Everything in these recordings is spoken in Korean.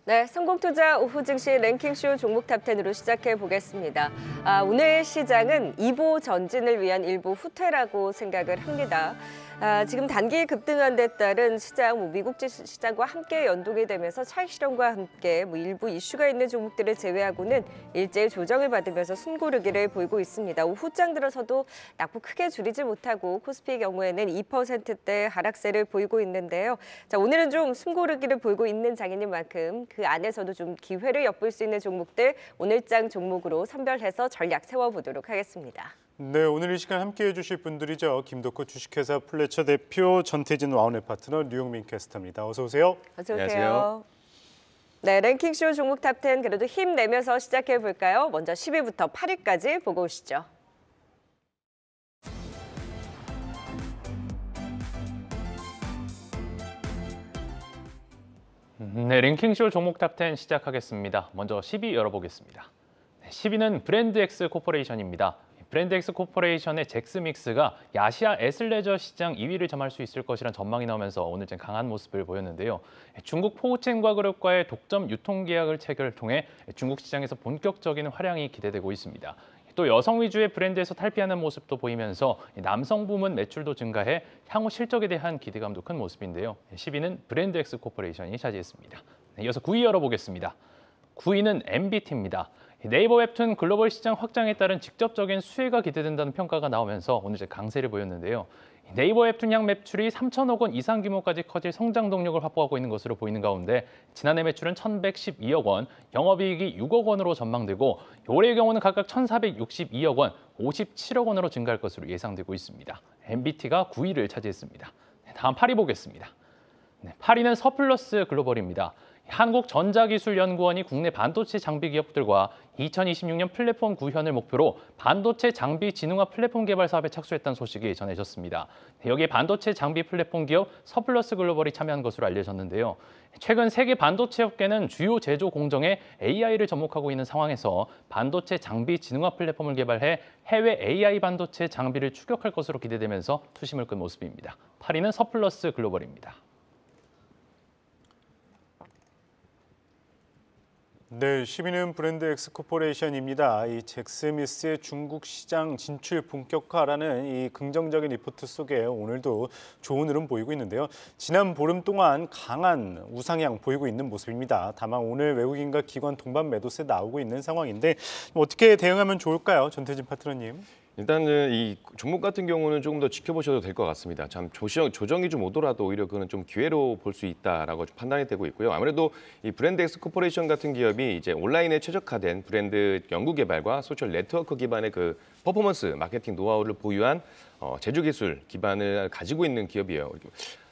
네, 성공투자 오후 증시 랭킹쇼 종목 탑10으로 시작해 보겠습니다. 오늘 시장은 2보 전진을 위한 일부 후퇴라고 생각을 합니다. 지금 단기 급등한 데 따른 시장, 미국 시장과 함께 연동이 되면서 차익 실현과 함께 일부 이슈가 있는 종목들을 제외하고는 일제히 조정을 받으면서 숨고르기를 보이고 있습니다. 오후장 들어서도 낙폭 크게 줄이지 못하고 코스피 경우에는 2%대 하락세를 보이고 있는데요. 자, 오늘은 좀 숨고르기를 보이고 있는 장인 만큼 그 안에서도 좀 기회를 엿볼 수 있는 종목들 오늘장 종목으로 선별해서 전략 세워보도록 하겠습니다. 네, 오늘 이 시간 함께해 주실 분들이죠. 김덕호 주식회사 플래처 대표, 전태진 와운의 파트너, 류용민 캐스터입니다. 어서 오세요. 어서 오세요. 안녕하세요. 네, 랭킹쇼 종목 탑10 그래도 힘내면서 시작해 볼까요? 먼저 10위부터 8위까지 보고 오시죠. 네, 랭킹쇼 종목 탑10 시작하겠습니다. 먼저 10위 열어보겠습니다. 10위는 브랜드엑스 코퍼레이션입니다. 브랜드엑스 코퍼레이션의 잭스믹스가 아시아 애슬레저 시장 2위를 점할 수 있을 것이라는 전망이 나오면서 오늘 좀 강한 모습을 보였는데요. 중국 포우첸과 그룹과의 독점 유통 계약을 체결을 통해 중국 시장에서 본격적인 활약이 기대되고 있습니다. 또 여성 위주의 브랜드에서 탈피하는 모습도 보이면서 남성 부문 매출도 증가해 향후 실적에 대한 기대감도 큰 모습인데요. 10위는 브랜드엑스 코퍼레이션이 차지했습니다. 이어서 9위 열어보겠습니다. 9위는 MBT입니다. 네이버 웹툰 글로벌 시장 확장에 따른 직접적인 수혜가 기대된다는 평가가 나오면서 오늘 강세를 보였는데요. 네이버 웹툰 향 매출이 3천억 원 이상 규모까지 커질 성장 동력을 확보하고 있는 것으로 보이는 가운데 지난해 매출은 1,112억 원, 영업이익이 6억 원으로 전망되고 올해의 경우는 각각 1,462억 원, 57억 원으로 증가할 것으로 예상되고 있습니다. MBT가 9위를 차지했습니다. 다음 8위 보겠습니다. 8위는 서플러스 글로벌입니다. 한국전자기술연구원이 국내 반도체 장비 기업들과 2026년 플랫폼 구현을 목표로 반도체 장비 진흥화 플랫폼 개발 사업에 착수했다는 소식이 전해졌습니다. 여기에 반도체 장비 플랫폼 기업 서플러스 글로벌이 참여한 것으로 알려졌는데요. 최근 세계 반도체 업계는 주요 제조 공정에 AI를 접목하고 있는 상황에서 반도체 장비 진흥화 플랫폼을 개발해 해외 AI 반도체 장비를 추격할 것으로 기대되면서 투심을 끈 모습입니다. 8위는 서플러스 글로벌입니다. 네, 10위는 브랜드 엑스 코퍼레이션입니다. 이 잭스미스의 중국 시장 진출 본격화라는 이 긍정적인 리포트 속에 오늘도 좋은 흐름 보이고 있는데요. 지난 보름 동안 강한 우상향 보이고 있는 모습입니다. 다만 오늘 외국인과 기관 동반 매도세 나오고 있는 상황인데 어떻게 대응하면 좋을까요, 전태진 파트너님? 일단은 이 종목 같은 경우는 조금 더 지켜보셔도 될 것 같습니다. 참 조정이 좀 오더라도 오히려 그는 좀 기회로 볼 수 있다라고 좀 판단이 되고 있고요. 아무래도 이 브랜드엑스 코퍼레이션 같은 기업이 이제 온라인에 최적화된 브랜드 연구 개발과 소셜 네트워크 기반의 그 퍼포먼스 마케팅 노하우를 보유한 제조 기술 기반을 가지고 있는 기업이에요.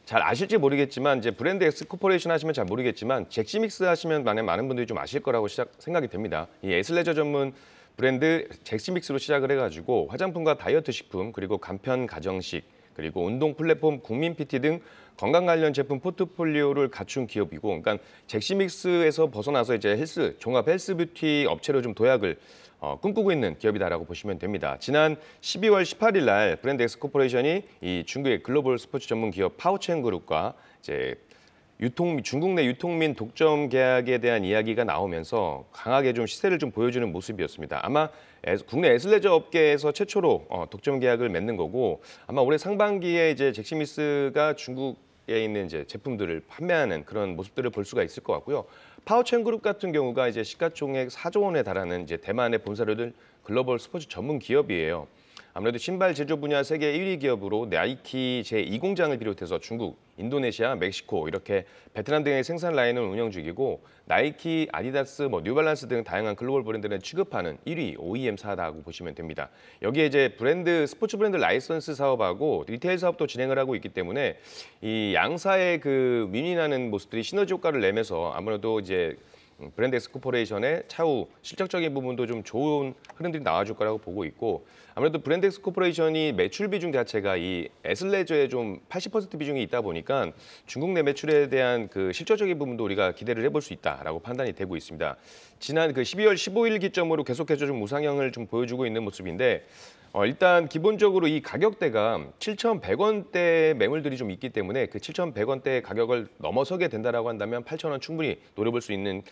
잘 아실지 모르겠지만 이제 브랜드 엑스 코퍼레이션 하시면 잘 모르겠지만 잭스믹스 하시면 많은 분들이 좀 아실 거라고 생각이 됩니다. 이 애슬레저 전문 브랜드 잭스믹스로 시작을 해가지고 화장품과 다이어트 식품 그리고 간편 가정식 그리고 운동 플랫폼 국민 PT 등 건강 관련 제품 포트폴리오를 갖춘 기업이고, 그러니까 잭스믹스에서 벗어나서 이제 종합 헬스 뷰티 업체로 좀 도약을 꿈꾸고 있는 기업이다라고 보시면 됩니다. 지난 12월 18일 날 브랜드 엑스 코퍼레이션이 이 중국의 글로벌 스포츠 전문 기업 파오첸 그룹과 이제 중국 내 유통민 독점 계약에 대한 이야기가 나오면서 강하게 좀 시세를 좀 보여주는 모습이었습니다. 아마 국내 애슬레저 업계에서 최초로 독점 계약을 맺는 거고, 아마 올해 상반기에 이제 잭스미스가 중국에 있는 이제 제품들을 판매하는 그런 모습들을 볼 수가 있을 것 같고요. 파오첸 그룹 같은 경우가 이제 시가총액 4조 원에 달하는 이제 대만의 본사를 둔 글로벌 스포츠 전문 기업이에요. 아무래도 신발 제조 분야 세계 1위 기업으로 나이키 제2공장을 비롯해서 중국, 인도네시아, 멕시코 이렇게 베트남 등의 생산 라인을 운영 중이고, 나이키, 아디다스, 뉴발란스 등 다양한 글로벌 브랜드를 취급하는 1위 OEM사라고 보시면 됩니다. 여기에 이제 스포츠 브랜드 라이선스 사업하고 리테일 사업도 진행을 하고 있기 때문에 이 양사의 그 윈윈하는 모습들이 시너지 효과를 내면서 아무래도 이제 브랜드엑스 코퍼레이션의 차후 실적적인 부분도 좀 좋은 흐름들이 나와줄 거라고 보고 있고 아무래도 브랜드엑스 코퍼레이션이 매출 비중 자체가 이 애슬레저에 좀 80% 비중이 있다 보니까 중국 내 매출에 대한 그 실질적인 부분도 우리가 기대를 해볼 수 있다라고 판단이 되고 있습니다. 지난 그 12월 15일 기점으로 계속해서 좀 우상향을 좀 보여주고 있는 모습인데 일단 기본적으로 이 가격대가 7,100원대 매물들이 좀 있기 때문에 그 7,100원대 가격을 넘어서게 된다라고 한다면 8,000원 충분히 노려볼 수 있는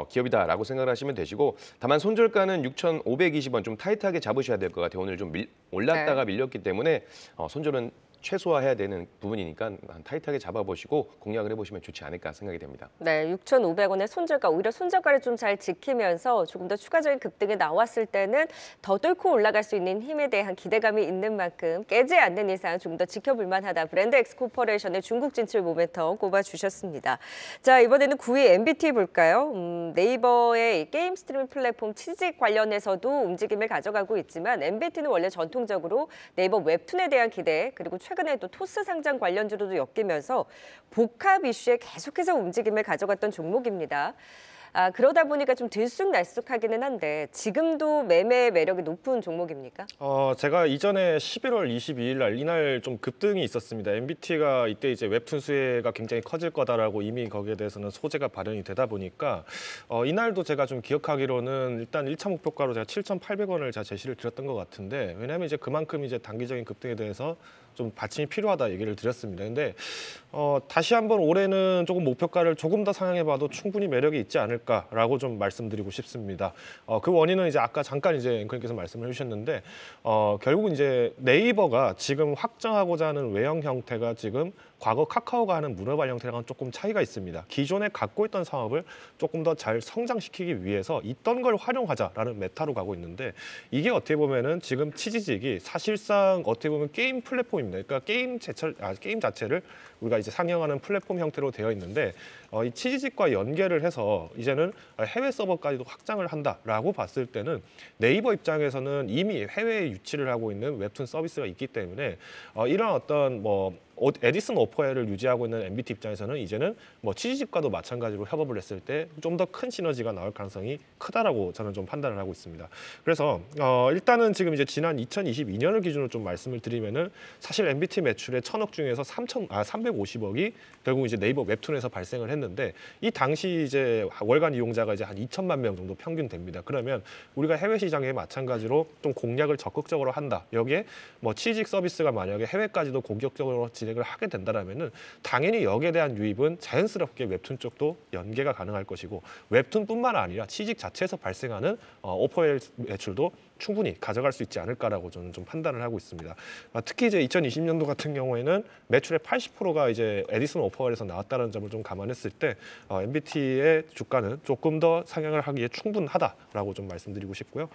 기업이다라고 생각을 하시면 되시고 다만 손절가는 6,520원 좀 타이트하게 잡으셔야 될 것 같아요. 오늘 좀 올랐다가 밀렸기 때문에 손절은 최소화해야 되는 부분이니까 타이트하게 잡아보시고 공략을 해보시면 좋지 않을까 생각이 됩니다. 네, 6,500원의 손절가, 오히려 손절가를 좀 잘 지키면서 조금 더 추가적인 급등이 나왔을 때는 더 뚫고 올라갈 수 있는 힘에 대한 기대감이 있는 만큼 깨지 않는 이상 조금 더 지켜볼 만하다. 브랜드엑스 코퍼레이션의 중국 진출 모멘텀 꼽아주셨습니다. 자, 이번에는 9위 MBT 볼까요? 네이버의 게임 스트리밍 플랫폼 치직 관련해서도 움직임을 가져가고 있지만 MBT는 원래 전통적으로 네이버 웹툰에 대한 기대 그리고 최근에 또 토스 상장 관련주로도 엮이면서 복합 이슈에 계속해서 움직임을 가져갔던 종목입니다. 그러다 보니까 좀 들쑥날쑥하기는 한데 지금도 매매 매력이 높은 종목입니까? 제가 이전에 11월 22일 날 이날 좀 급등이 있었습니다. MBT가 이때 이제 웹툰 수혜가 굉장히 커질 거다라고 이미 거기에 대해서는 소재가 발현이 되다 보니까 이날도 제가 좀 기억하기로는 일단 1차 목표가로 제가 7,800원을 제가 제시를 드렸던 것 같은데 왜냐하면 이제 그만큼 이제 단기적인 급등에 대해서 좀 받침이 필요하다 얘기를 드렸습니다. 근데 다시 한번 올해는 조금 목표가를 조금 더 상향해봐도 충분히 매력이 있지 않을까라고 좀 말씀드리고 싶습니다. 그 원인은 이제 아까 잠깐 이제 앵커님께서 말씀을 해주셨는데 결국은 이제 네이버가 지금 확장하고자 하는 외형 형태가 지금 과거 카카오가 하는 문어발 형태랑은 조금 차이가 있습니다. 기존에 갖고 있던 사업을 조금 더 잘 성장시키기 위해서 있던 걸 활용하자라는 메타로 가고 있는데 이게 어떻게 보면은 지금 치지직이 사실상 어떻게 보면 게임 플랫폼입니다. 그러니까 게임 자체를 우리가 이제 상영하는 플랫폼 형태로 되어 있는데 이 치지직과 연계를 해서 이제는 해외 서버까지도 확장을 한다라고 봤을 때는 네이버 입장에서는 이미 해외에 유치를 하고 있는 웹툰 서비스가 있기 때문에 이런 어떤 에디슨 오퍼웨어를 유지하고 있는 MBT 입장에서는 이제는 치지직과도 마찬가지로 협업을 했을 때 좀 더 큰 시너지가 나올 가능성이 크다라고 저는 좀 판단을 하고 있습니다. 그래서 일단은 지금 이제 지난 2022년을 기준으로 좀 말씀을 드리면은 사실 MBT 매출의 1,000억 중에서 350억이 결국 이제 네이버 웹툰에서 발생을 했는데 이 당시 이제 월간 이용자가 이제 한 2천만 명 정도 평균 됩니다. 그러면 우리가 해외 시장에 마찬가지로 좀 공략을 적극적으로 한다. 여기에 치지직 서비스가 만약에 해외까지도 공격적으로 진행을 하게 된다라면은 당연히 여기에 대한 유입은 자연스럽게 웹툰 쪽도 연계가 가능할 것이고 웹툰뿐만 아니라 치직 자체에서 발생하는 오퍼웨어 매출도 충분히 가져갈 수 있지 않을까라고 저는 좀 판단을 하고 있습니다. 특히 이제 2020년도 같은 경우에는 매출의 80%가 이제 에디슨 오퍼웨어에서 나왔다는 점을 좀 감안했을 때 MBT의 주가는 조금 더 상향을 하기에 충분하다라고 좀 말씀드리고 싶고요.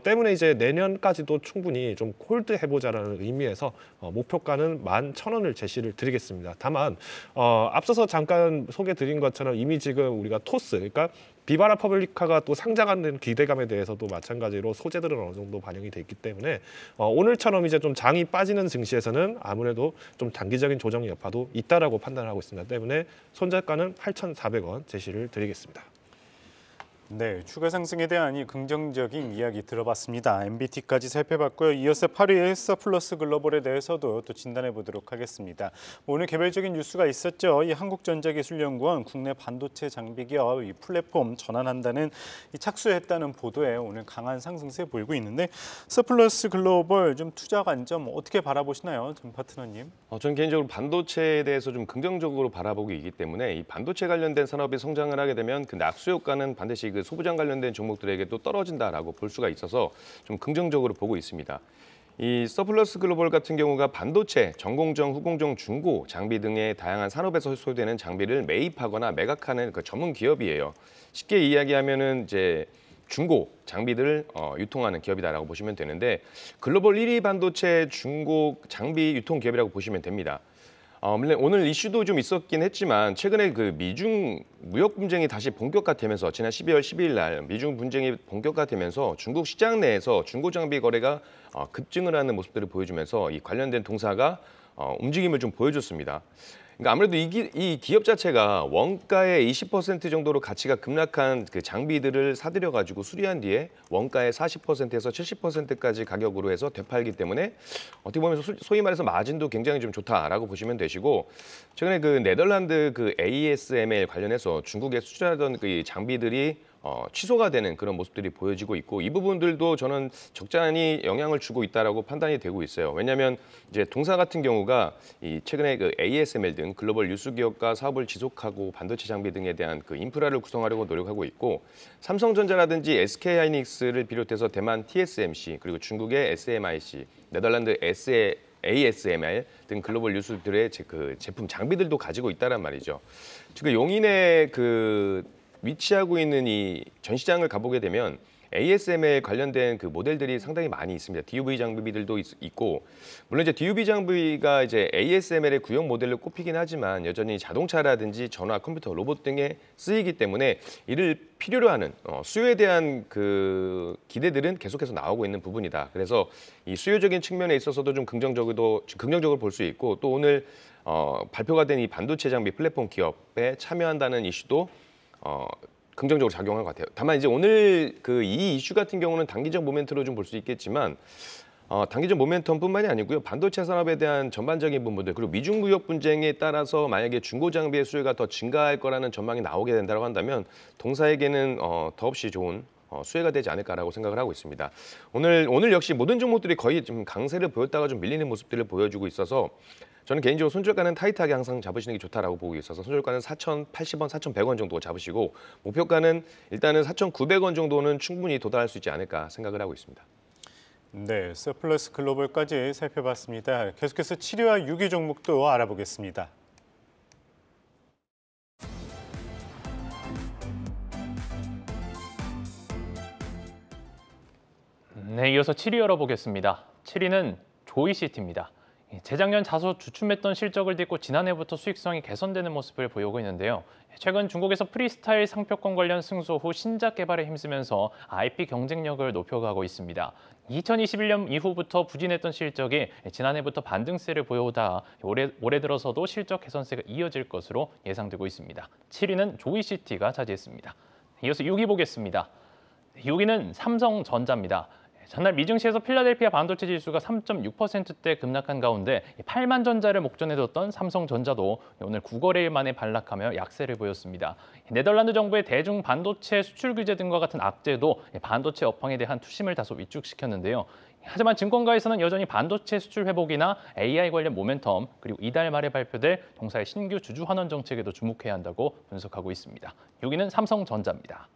때문에 이제 내년까지도 충분히 좀 홀드 해보자라는 의미에서 목표가는 11,000원을 제시를 드리겠습니다. 다만 앞서서 잠깐 소개드린 것처럼 이미 지금 우리가 토스, 그러니까 비바라 퍼블리카가 또 상장하는 기대감에 대해서도 마찬가지로 소재들은 어느 정도 반영이 돼 있기 때문에 오늘처럼 이제 좀 장이 빠지는 증시에서는 아무래도 좀 단기적인 조정 여파도 있다라고 판단하고 있습니다. 때문에 손절가는 8,400원 제시를 드리겠습니다. 네, 추가 상승에 대한 이 긍정적인 이야기 들어봤습니다. MBT까지 살펴봤고요. 이어서 8위의 서플러스 글로벌에 대해서도 또 진단해 보도록 하겠습니다. 오늘 개별적인 뉴스가 있었죠. 이 한국전자기술연구원 국내 반도체 장비 기업 이 플랫폼 전환한다는 착수했다는 보도에 오늘 강한 상승세 보이고 있는데 서플러스 글로벌 좀 투자 관점 어떻게 바라보시나요, 전 파트너님? 저는 개인적으로 반도체에 대해서 좀 긍정적으로 바라보고 있기 때문에 이 반도체 관련된 산업이 성장을 하게 되면 그 낙수 효과는 반드시 그 소부장 관련된 종목들에게 또 떨어진다라고 볼 수가 있어서 좀 긍정적으로 보고 있습니다. 이 서플러스 글로벌 같은 경우가 반도체, 전공정, 후공정, 중고, 장비 등의 다양한 산업에서 소요되는 장비를 매입하거나 매각하는 그 전문 기업이에요. 쉽게 이야기하면은 이제 중고 장비들을 유통하는 기업이다라고 보시면 되는데 글로벌 1위 반도체 중고 장비 유통 기업이라고 보시면 됩니다. 오늘 이슈도 좀 있었긴 했지만 최근에 그 미중 무역 분쟁이 다시 본격화되면서 지난 12월 12일 날 미중 분쟁이 본격화되면서 중국 시장 내에서 중고 장비 거래가 급증을 하는 모습들을 보여주면서 이 관련된 동사가 움직임을 좀 보여줬습니다. 그러니까 아무래도 이 기업 자체가 원가의 20% 정도로 가치가 급락한 그 장비들을 사들여 가지고 수리한 뒤에 원가의 40%에서 70%까지 가격으로 해서 되팔기 때문에 어떻게 보면 소위 말해서 마진도 굉장히 좀 좋다라고 보시면 되시고, 최근에 그 네덜란드 그 ASML 관련해서 중국에 수출하던 그 장비들이 취소가 되는 그런 모습들이 보여지고 있고, 이 부분들도 저는 적잖이 영향을 주고 있다라고 판단이 되고 있어요. 왜냐하면 이제 동사 같은 경우가 이 최근에 그 ASML 등 글로벌 유수 기업과 사업을 지속하고 반도체 장비 등에 대한 그 인프라를 구성하려고 노력하고 있고, 삼성전자라든지 SK하이닉스를 비롯해서 대만 TSMC, 그리고 중국의 SMIC, 네덜란드 ASML 등 글로벌 유수들의 그 제품 장비들도 가지고 있다란 말이죠. 지금 용인의 그 위치하고 있는 이 전시장을 가보게 되면 ASML 관련된 그 모델들이 상당히 많이 있습니다. DUV 장비들도 있고, 물론 이제 DUV 장비가 이제 ASML의 구형 모델로 꼽히긴 하지만 여전히 자동차라든지 전화, 컴퓨터, 로봇 등에 쓰이기 때문에 이를 필요로 하는 수요에 대한 그 기대들은 계속해서 나오고 있는 부분이다. 그래서 이 수요적인 측면에 있어서도 좀 긍정적으로 볼 수 있고, 또 오늘 발표가 된 이 반도체 장비 플랫폼 기업에 참여한다는 이슈도 긍정적으로 작용할 것 같아요. 다만 이제 오늘 그 이 이슈 같은 경우는 단기적 모멘트로 좀 볼 수 있겠지만, 단기적 모멘텀뿐만이 아니고요. 반도체 산업에 대한 전반적인 부분들, 그리고 미중 무역 분쟁에 따라서 만약에 중고 장비의 수요가 더 증가할 거라는 전망이 나오게 된다고 한다면 동사에게는 더없이 좋은 수혜가 되지 않을까라고 생각을 하고 있습니다. 오늘 역시 모든 종목들이 거의 좀 강세를 보였다가 좀 밀리는 모습들을 보여주고 있어서 저는 개인적으로 손절가는 타이트하게 항상 잡으시는 게 좋다라고 보고 있어서 손절가는 4,080원, 4,100원 정도 잡으시고, 목표가는 일단은 4,900원 정도는 충분히 도달할 수 있지 않을까 생각을 하고 있습니다. 네, 서플러스 글로벌까지 살펴봤습니다. 계속해서 7위와 6위 종목도 알아보겠습니다. 네, 이어서 7위 열어보겠습니다. 7위는 조이시티입니다. 재작년 다소 주춤했던 실적을 딛고 지난해부터 수익성이 개선되는 모습을 보이고 있는데요. 최근 중국에서 프리스타일 상표권 관련 승소 후 신작 개발에 힘쓰면서 IP 경쟁력을 높여가고 있습니다. 2021년 이후부터 부진했던 실적이 지난해부터 반등세를 보여오다 올해 들어서도 실적 개선세가 이어질 것으로 예상되고 있습니다. 7위는 조이시티가 차지했습니다. 이어서 6위 보겠습니다. 6위는 삼성전자입니다. 전날 미증시에서 필라델피아 반도체 지수가 3.6%대 급락한 가운데 8만 전자를 목전에 뒀던 삼성전자도 오늘 9거래일 만에 반락하며 약세를 보였습니다. 네덜란드 정부의 대중 반도체 수출 규제 등과 같은 악재도 반도체 업황에 대한 투심을 다소 위축시켰는데요. 하지만 증권가에서는 여전히 반도체 수출 회복이나 AI 관련 모멘텀, 그리고 이달 말에 발표될 동사의 신규 주주 환원 정책에도 주목해야 한다고 분석하고 있습니다. 6위는 삼성전자입니다.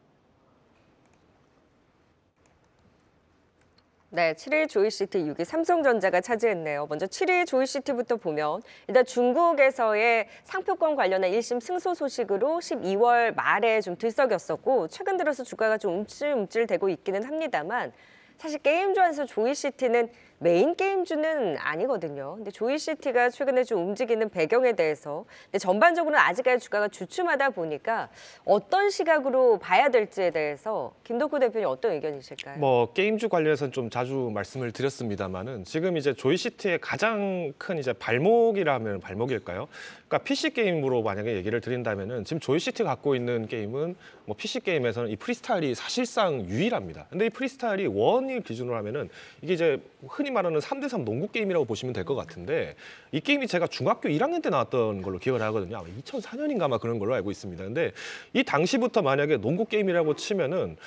네, 7위 조이시티, 6위 삼성전자가 차지했네요. 먼저 7위 조이시티부터 보면 일단 중국에서의 상표권 관련한 1심 승소 소식으로 12월 말에 좀 들썩였었고, 최근 들어서 주가가 좀 움찔움찔되고 있기는 합니다만, 사실 게임주에서 조이시티는 메인 게임주는 아니거든요. 근데 조이시티가 최근에 좀 움직이는 배경에 대해서, 근데 전반적으로는 아직까지 주가가 주춤하다 보니까 어떤 시각으로 봐야 될지에 대해서 김덕후 대표님 어떤 의견이실까요? 뭐 게임주 관련해서는 좀 자주 말씀을 드렸습니다만은 지금 이제 조이시티의 가장 큰 이제 발목이라면 발목일까요? 그러니까 PC 게임으로 만약에 얘기를 드린다면은 지금 조이시티가 갖고 있는 게임은 뭐 PC 게임에서는 이 프리스타일이 사실상 유일합니다. 근데 이 프리스타일이 원일 기준으로 하면은 이게 이제 흔히 말하는 3대3 농구 게임이라고 보시면 될 것 같은데, 이 게임이 제가 중학교 1학년 때 나왔던 걸로 기억을 하거든요. 아마 2004년인가 아마 그런 걸로 알고 있습니다. 근데 이 당시부터 만약에 농구 게임이라고 치면은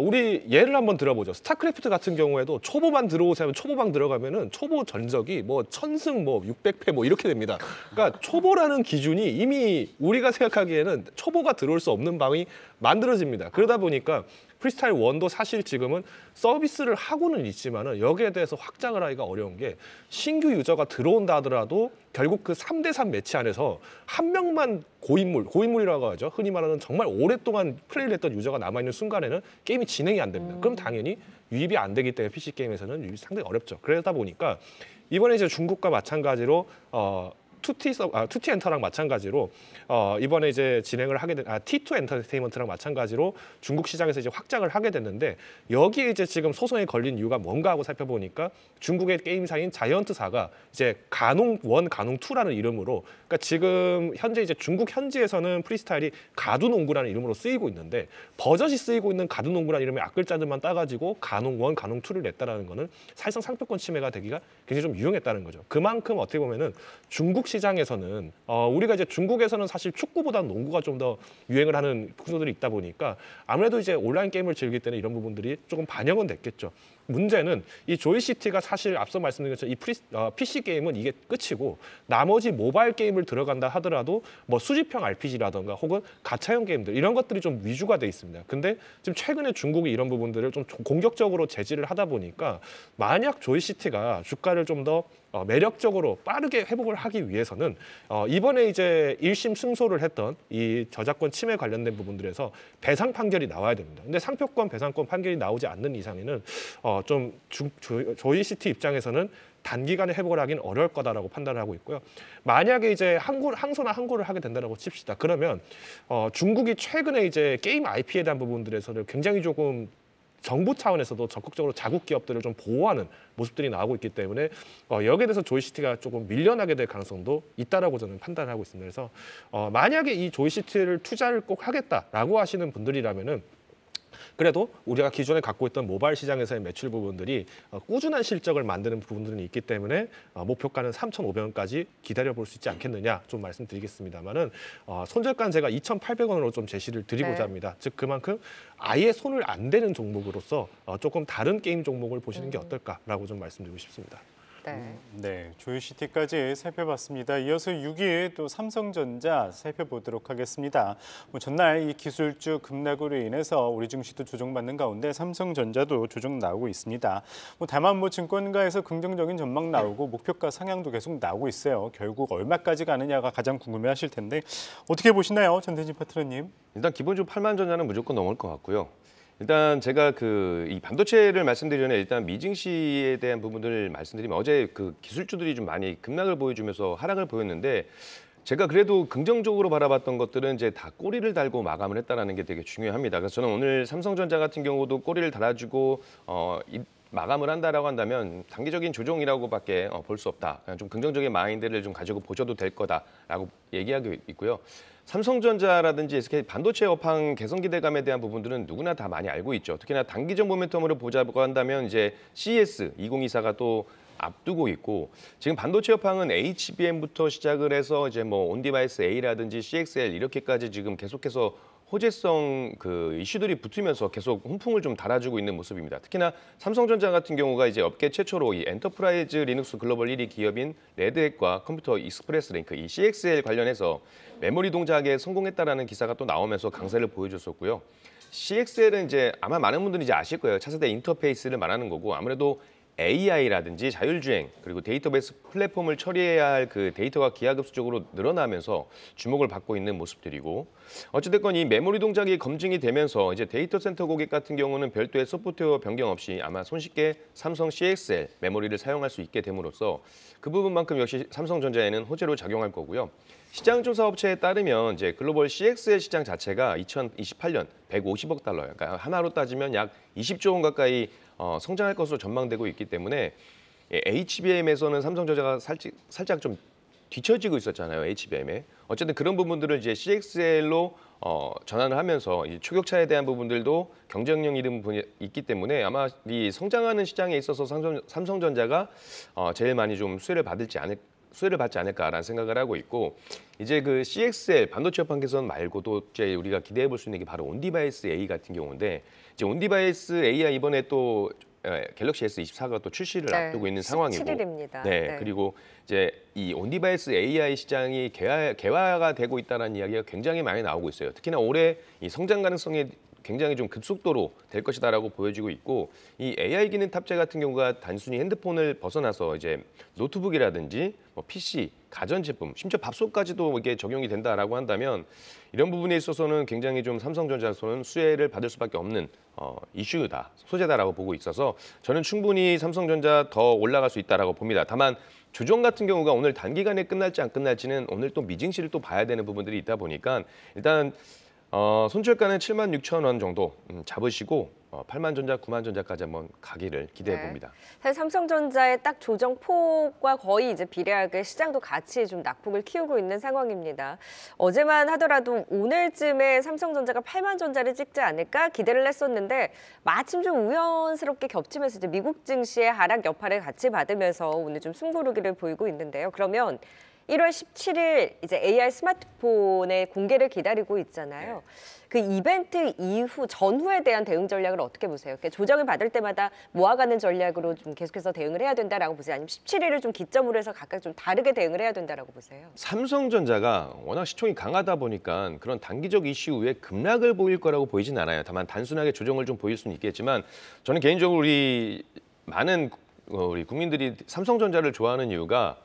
우리 예를 한번 들어보죠. 스타크래프트 같은 경우에도 초보만 들어오세요. 초보방 들어가면은 초보 전적이 뭐 1000승 뭐 600패 뭐 이렇게 됩니다. 그러니까 초보라는 기준이 이미 우리가 생각하기에는 초보가 들어올 수 없는 방이 만들어집니다. 그러다 보니까 프리스타일 1도 사실 지금은 서비스를 하고는 있지만은 여기에 대해서 확장을 하기가 어려운 게, 신규 유저가 들어온다 하더라도 결국 그 3대3 매치 안에서 한 명만 고인물이라고 하죠. 흔히 말하는 정말 오랫동안 플레이를 했던 유저가 남아있는 순간에는 게임이 진행이 안 됩니다. 그럼 당연히 유입이 안 되기 때문에 PC 게임에서는 유입이 상당히 어렵죠. 그러다 보니까 이번에 이제 중국과 마찬가지로 투티 엔터랑 마찬가지로 이번에 이제 진행을 하게 된 T2 엔터테인먼트랑 마찬가지로 중국 시장에서 이제 확장을 하게 됐는데 여기에 이제 지금 소송에 걸린 이유가 뭔가 하고 살펴보니까 중국의 게임사인 자이언트사가 이제 가농 1, 가농 2라는 이름으로 그러니까 지금 현재 이제 중국 현지에서는 프리스타일이 가두농구라는 이름으로 쓰이고 있는데 버젓이 쓰이고 있는 가두농구라는 이름의 앞글자들만 따가지고 가농 1, 가농 2를 냈다라는 거는 사실상 상표권 침해가 되기가 굉장히 좀 유용했다는 거죠. 그만큼 어떻게 보면은 중국 시장에서는 우리가 이제 중국에서는 사실 축구보다는 농구가 좀 더 유행을 하는 구조들이 있다 보니까 아무래도 이제 온라인 게임을 즐길 때는 이런 부분들이 조금 반영은 됐겠죠. 문제는 이 조이시티가 사실 앞서 말씀드린 것처럼 이 PC 게임은 이게 끝이고 나머지 모바일 게임을 들어간다 하더라도 뭐 수집형 RPG라던가 혹은 가차형 게임들 이런 것들이 좀 위주가 돼 있습니다. 근데 지금 최근에 중국이 이런 부분들을 좀 공격적으로 제지를 하다 보니까 만약 조이시티가 주가를 좀 더 매력적으로 빠르게 회복을 하기 위해서는 이번에 이제 1심 승소를 했던 이 저작권 침해 관련된 부분들에서 배상 판결이 나와야 됩니다. 근데 상표권 배상권 판결이 나오지 않는 이상에는 조이시티 입장에서는 단기간에 회복을 하기는 어려울 거다라고 판단을 하고 있고요. 만약에 이제 항소나 항고를 하게 된다고 칩시다. 그러면 중국이 최근에 이제 게임 IP에 대한 부분들에서는 굉장히 조금 정부 차원에서도 적극적으로 자국 기업들을 좀 보호하는 모습들이 나오고 있기 때문에 여기에 대해서 조이시티가 조금 밀려나게 될 가능성도 있다라고 저는 판단을 하고 있습니다. 그래서 만약에 이 조이시티를 투자를 꼭 하겠다라고 하시는 분들이라면은 그래도 우리가 기존에 갖고 있던 모바일 시장에서의 매출 부분들이 꾸준한 실적을 만드는 부분들은 있기 때문에 목표가는 3,500원까지 기다려볼 수 있지 않겠느냐 좀 말씀드리겠습니다만은 손절가는 제가 2,800원으로 좀 제시를 드리고자 합니다. 즉 그만큼 아예 손을 안 대는 종목으로서 조금 다른 게임 종목을 보시는 게 어떨까라고 좀 말씀드리고 싶습니다. 네. 네, 조이시티까지 살펴봤습니다. 이어서 6위에 또 삼성전자 살펴보도록 하겠습니다. 전날 이 기술주 급락으로 인해서 우리 증시도 조정받는 가운데 삼성전자도 조정 나오고 있습니다. 다만 증권가에서 긍정적인 전망 나오고 목표가 상향도 계속 나오고 있어요. 결국 얼마까지 가느냐가 가장 궁금해하실 텐데 어떻게 보시나요, 전태진 파트너님? 일단 기본적으로 8만 전자는 무조건 넘을 것 같고요. 일단 제가 이 반도체를 말씀드리기 전에 일단 미증시에 대한 부분들을 말씀드리면 어제 그 기술주들이 좀 많이 급락을 보여주면서 하락을 보였는데 제가 그래도 긍정적으로 바라봤던 것들은 이제 다 꼬리를 달고 마감을 했다는 게 되게 중요합니다. 그래서 저는 오늘 삼성전자 같은 경우도 꼬리를 달아주고 마감을 한다라고 한다면 단기적인 조정이라고밖에 볼 수 없다. 그냥 좀 긍정적인 마인드를 좀 가지고 보셔도 될 거다라고 얘기하고 있고요. 삼성전자라든지 SK 반도체 업황 개선 기대감에 대한 부분들은 누구나 다 많이 알고 있죠. 특히나 단기적 모멘텀으로 보자고 한다면 이제 CES 2024가 또 앞두고 있고 지금 반도체 업황은 HBM부터 시작을 해서 이제 뭐 온디바이스 A라든지 CXL 이렇게까지 지금 계속해서 호재성 그 이슈들이 붙으면서 계속 훈풍을 좀 달아주고 있는 모습입니다. 특히나 삼성전자 같은 경우가 이제 업계 최초로 이 엔터프라이즈 리눅스 글로벌 1위 기업인 레드햇과 컴퓨터 익스프레스 링크 이 CXL 관련해서 메모리 동작에 성공했다라는 기사가 또 나오면서 강세를 보여줬었고요. CXL은 이제 아마 많은 분들이 이제 아실 거예요. 차세대 인터페이스를 말하는 거고 아무래도 AI라든지 자율주행 그리고 데이터베이스 플랫폼을 처리해야 할 그 데이터가 기하급수적으로 늘어나면서 주목을 받고 있는 모습들이고 어찌됐건 이 메모리 동작이 검증이 되면서 이제 데이터 센터 고객 같은 경우는 별도의 소프트웨어 변경 없이 아마 손쉽게 삼성 CXL 메모리를 사용할 수 있게 됨으로써 그 부분만큼 역시 삼성전자에는 호재로 작용할 거고요. 시장 조사 업체에 따르면 이제 글로벌 CXL 시장 자체가 2028년 150억 달러, 그러니까 하나로 따지면 약 20조 원 가까이 성장할 것으로 전망되고 있기 때문에 HBM에서는 삼성전자가 살짝 좀 뒤처지고 있었잖아요, HBM에. 어쨌든 그런 부분들을 이제 CXL로 전환을 하면서 이 초격차에 대한 부분들도 경쟁력 이름이 있기 때문에 아마 이 성장하는 시장에 있어서 삼성전자가 제일 많이 좀 수혜를 받지 않을까라는 생각을 하고 있고 이제 그 CXL 반도체 업황 개선 말고도 이제 우리가 기대해 볼 수 있는 게 바로 온디바이스 A 같은 경우인데 이제 온디바이스 A야 이번에 또 갤럭시 S24가 또 출시를 앞두고 있는 상황이고 17일입니다. 네, 그리고 이제 이 온디바이스 AI 시장이 개화가 되고 있다는 이야기가 굉장히 많이 나오고 있어요. 특히나 올해 이 성장 가능성에 굉장히 좀 급속도로 될 것이다라고 보여지고 있고 이 AI 기능 탑재 같은 경우가 단순히 핸드폰을 벗어나서 이제 노트북이라든지 뭐 PC, 가전제품, 심지어 밥솥까지도 이게 적용이 된다라고 한다면 이런 부분에 있어서는 굉장히 좀 삼성전자에서는 수혜를 받을 수밖에 없는 이슈다, 소재다라고 보고 있어서 저는 충분히 삼성전자 더 올라갈 수 있다라고 봅니다. 다만 조정 같은 경우가 오늘 단기간에 끝날지 안 끝날지는 오늘 또 미징시를 또 봐야 되는 부분들이 있다 보니까 일단 손절가는 76,000원 정도 잡으시고 8만전자, 9만전자까지 한번 가기를 기대해 봅니다. 사실 삼성전자의 딱 조정폭과 거의 이제 비례하게 시장도 같이 좀 낙폭을 키우고 있는 상황입니다. 어제만 하더라도 오늘쯤에 삼성전자가 8만전자를 찍지 않을까 기대를 했었는데 마침 좀 우연스럽게 겹치면서 이제 미국 증시의 하락 여파를 같이 받으면서 오늘 좀 숨고르기를 보이고 있는데요. 그러면 1월 17일 이제 AI 스마트폰의 공개를 기다리고 있잖아요. 그 이벤트 이후 전후에 대한 대응 전략을 어떻게 보세요? 조정을 받을 때마다 모아가는 전략으로 좀 계속해서 대응을 해야 된다라고 보세요? 아니면 17일을 좀 기점으로 해서 각각 좀 다르게 대응을 해야 된다라고 보세요? 삼성전자가 워낙 시총이 강하다 보니까 그런 단기적 이슈 후에 급락을 보일 거라고 보이진 않아요. 다만 단순하게 조정을 좀 보일 수는 있겠지만 저는 개인적으로 우리 많은 우리 국민들이 삼성전자를 좋아하는 이유가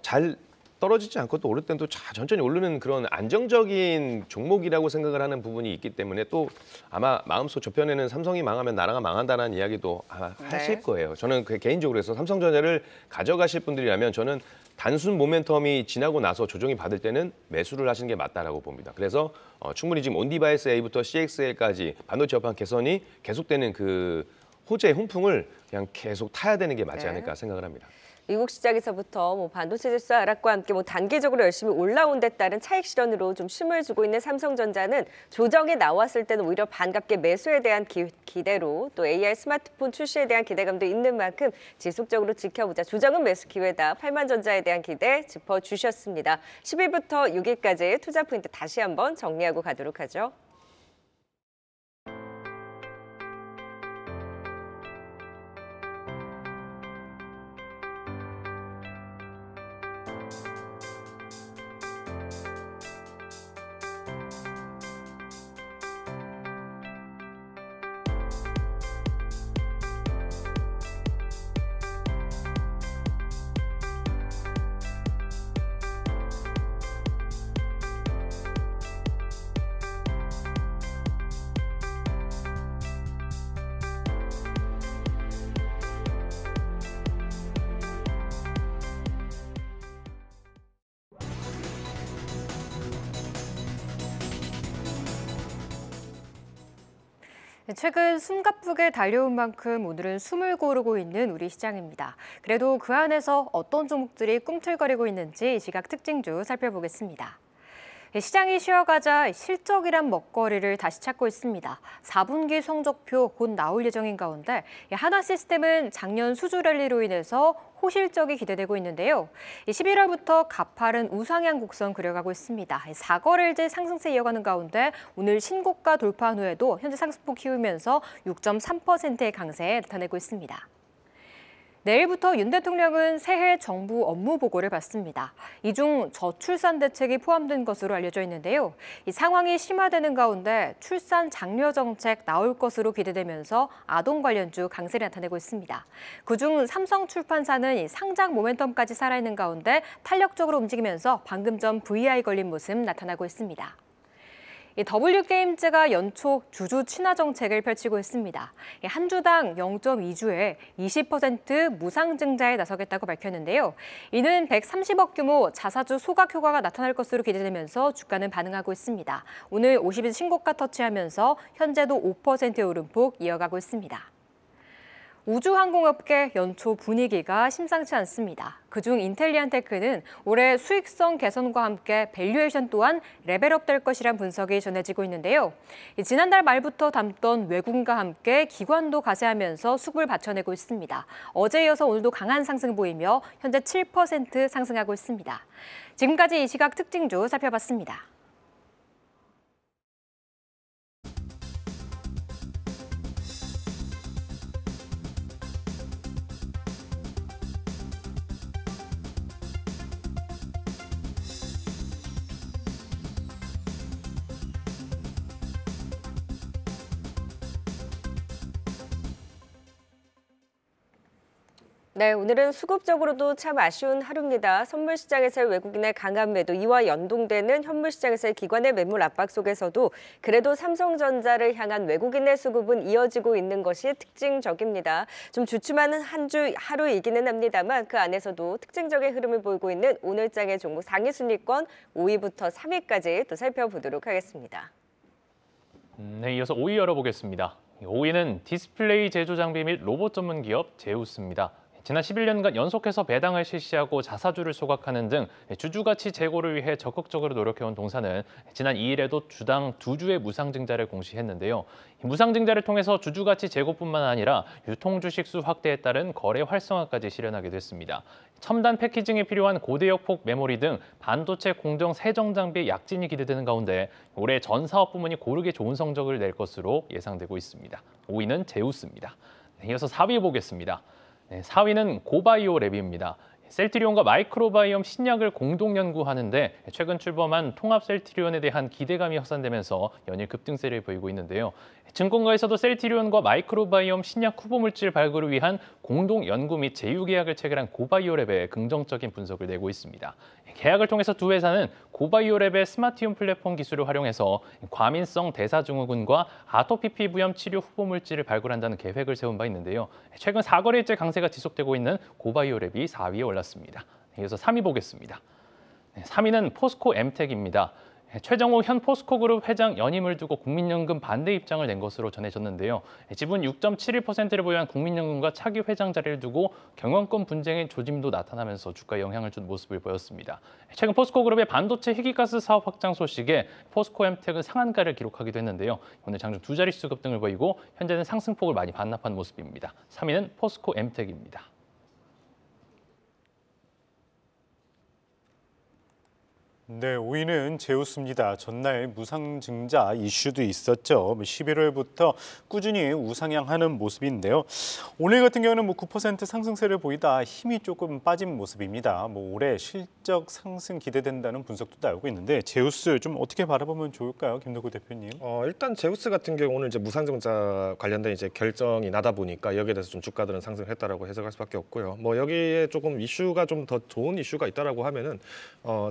잘 떨어지지 않고 또 오를 땐 또 천천히 오르는 그런 안정적인 종목이라고 생각을 하는 부분이 있기 때문에 또 아마 마음속 저편에는 삼성이 망하면 나라가 망한다는 이야기도 아마 하실 거예요. 저는 개인적으로 해서 삼성전자를 가져가실 분들이라면 저는 단순 모멘텀이 지나고 나서 조정이 받을 때는 매수를 하시는 게 맞다라고 봅니다. 그래서 충분히 지금 온디바이스 A부터 CXL까지 반도체 업황 개선이 계속되는 그 호재 훈풍을 그냥 계속 타야 되는 게 맞지 않을까 생각을 합니다. 미국 시장에서부터 뭐 반도체 지수 하락과 함께 뭐 단기적으로 열심히 올라온 데 따른 차익 실현으로 좀 쉼을 주고 있는 삼성전자는 조정이 나왔을 때는 오히려 반갑게 매수에 대한 기대로 또 AI 스마트폰 출시에 대한 기대감도 있는 만큼 지속적으로 지켜보자. 조정은 매수 기회다. 8만전자에 대한 기대 짚어주셨습니다. 10일부터 6일까지 투자 포인트 다시 한번 정리하고 가도록 하죠. 최근 숨가쁘게 달려온 만큼 오늘은 숨을 고르고 있는 우리 시장입니다. 그래도 그 안에서 어떤 종목들이 꿈틀거리고 있는지 시각 특징주 살펴보겠습니다. 시장이 쉬어가자 실적이란 먹거리를 다시 찾고 있습니다. 4분기 성적표 곧 나올 예정인 가운데 하나시스템은 작년 수주 랠리로 인해서 호실적이 기대되고 있는데요. 11월부터 가파른 우상향 곡선 그려가고 있습니다. 4거래일째 상승세 이어가는 가운데 오늘 신고가 돌파한 후에도 현재 상승폭 키우면서 6.3%의 강세에 나타내고 있습니다. 내일부터 윤 대통령은 새해 정부 업무 보고를 받습니다. 이 중 저출산 대책이 포함된 것으로 알려져 있는데요. 이 상황이 심화되는 가운데 출산 장려 정책 나올 것으로 기대되면서 아동 관련주 강세를 나타내고 있습니다. 그중 삼성출판사는 상장 모멘텀까지 살아있는 가운데 탄력적으로 움직이면서 방금 전 VI 걸린 모습 나타나고 있습니다. W게임즈가 연초 주주 친화 정책을 펼치고 있습니다. 한 주당 0.2주에 20% 무상증자에 나서겠다고 밝혔는데요. 이는 130억 규모 자사주 소각 효과가 나타날 것으로 기대되면서 주가는 반응하고 있습니다. 오늘 50일 신고가 터치하면서 현재도 5%의 오름폭 이어가고 있습니다. 우주항공업계 연초 분위기가 심상치 않습니다. 그중 인텔리안테크는 올해 수익성 개선과 함께 밸류에이션 또한 레벨업 될 것이란 분석이 전해지고 있는데요. 지난달 말부터 담던 외국인과 함께 기관도 가세하면서 수급을 받쳐내고 있습니다. 어제에 이어서 오늘도 강한 상승 보이며 현재 7% 상승하고 있습니다. 지금까지 이 시각 특징주 살펴봤습니다. 네, 오늘은 수급적으로도 참 아쉬운 하루입니다. 선물 시장에서의 외국인의 강한 매도, 이와 연동되는 현물 시장에서의 기관의 매물 압박 속에서도 그래도 삼성전자를 향한 외국인의 수급은 이어지고 있는 것이 특징적입니다. 좀 주춤하는 하루이기는 합니다만 그 안에서도 특징적인 흐름을 보이고 있는 오늘장의 종목 상위 순위권 5위부터 3위까지 또 살펴보도록 하겠습니다. 네, 이어서 5위 열어보겠습니다. 5위는 디스플레이 제조 장비 및 로봇 전문 기업 제우스입니다. 지난 11년간 연속해서 배당을 실시하고 자사주를 소각하는 등 주주가치 제고를 위해 적극적으로 노력해온 동사는 지난 2일에도 주당 2주의 무상증자를 공시했는데요. 무상증자를 통해서 주주가치 제고뿐만 아니라 유통주식 수 확대에 따른 거래 활성화까지 실현하게 됐습니다. 첨단 패키징에 필요한 고대역 폭 메모리 등 반도체 공정 세정 장비의 약진이 기대되는 가운데 올해 전 사업 부문이 고르게 좋은 성적을 낼 것으로 예상되고 있습니다. 5위는 제우스입니다. 이어서 4위 보겠습니다. 4위는 고바이오 랩입니다. 셀트리온과 마이크로바이옴 신약을 공동 연구하는데 최근 출범한 통합 셀트리온에 대한 기대감이 확산되면서 연일 급등세를 보이고 있는데요. 증권가에서도 셀트리온과 마이크로바이옴 신약 후보 물질 발굴을 위한 공동 연구 및 제휴 계약을 체결한 고바이오랩에 긍정적인 분석을 내고 있습니다. 계약을 통해서 두 회사는 고바이오랩의 스마티움 플랫폼 기술을 활용해서 과민성 대사증후군과 아토피 피부염 치료 후보 물질을 발굴한다는 계획을 세운 바 있는데요. 최근 4거래일째 강세가 지속되고 있는 고바이오랩이 4위에 올랐습니다. 이어서 3위 보겠습니다. 3위는 포스코 엠텍입니다. 최정호 현 포스코그룹 회장 연임을 두고 국민연금 반대 입장을 낸 것으로 전해졌는데요. 지분 6.71%를 보유한 국민연금과 차기 회장 자리를 두고 경영권 분쟁의 조짐도 나타나면서 주가에 영향을 준 모습을 보였습니다. 최근 포스코그룹의 반도체 희귀가스 사업 확장 소식에 포스코엠텍은 상한가를 기록하기도 했는데요. 오늘 장중 두 자릿수 급등을 보이고 현재는 상승폭을 많이 반납한 모습입니다. 3위는 포스코엠텍입니다. 네, 5위는 제우스입니다. 전날 무상증자 이슈도 있었죠. 11월부터 꾸준히 우상향하는 모습인데요. 오늘 같은 경우는 9% 상승세를 보이다 힘이 조금 빠진 모습입니다. 올해 실적 상승 기대된다는 분석도 나오고 있는데 제우스 좀 어떻게 바라보면 좋을까요, 김덕구 대표님? 일단 제우스 같은 경우 오늘 이제 무상증자 관련된 이제 결정이 나다 보니까 여기에 대해서 좀 주가들은 상승했다라고 해석할 수밖에 없고요. 여기에 조금 이슈가 좀 더 좋은 이슈가 있다라고 하면은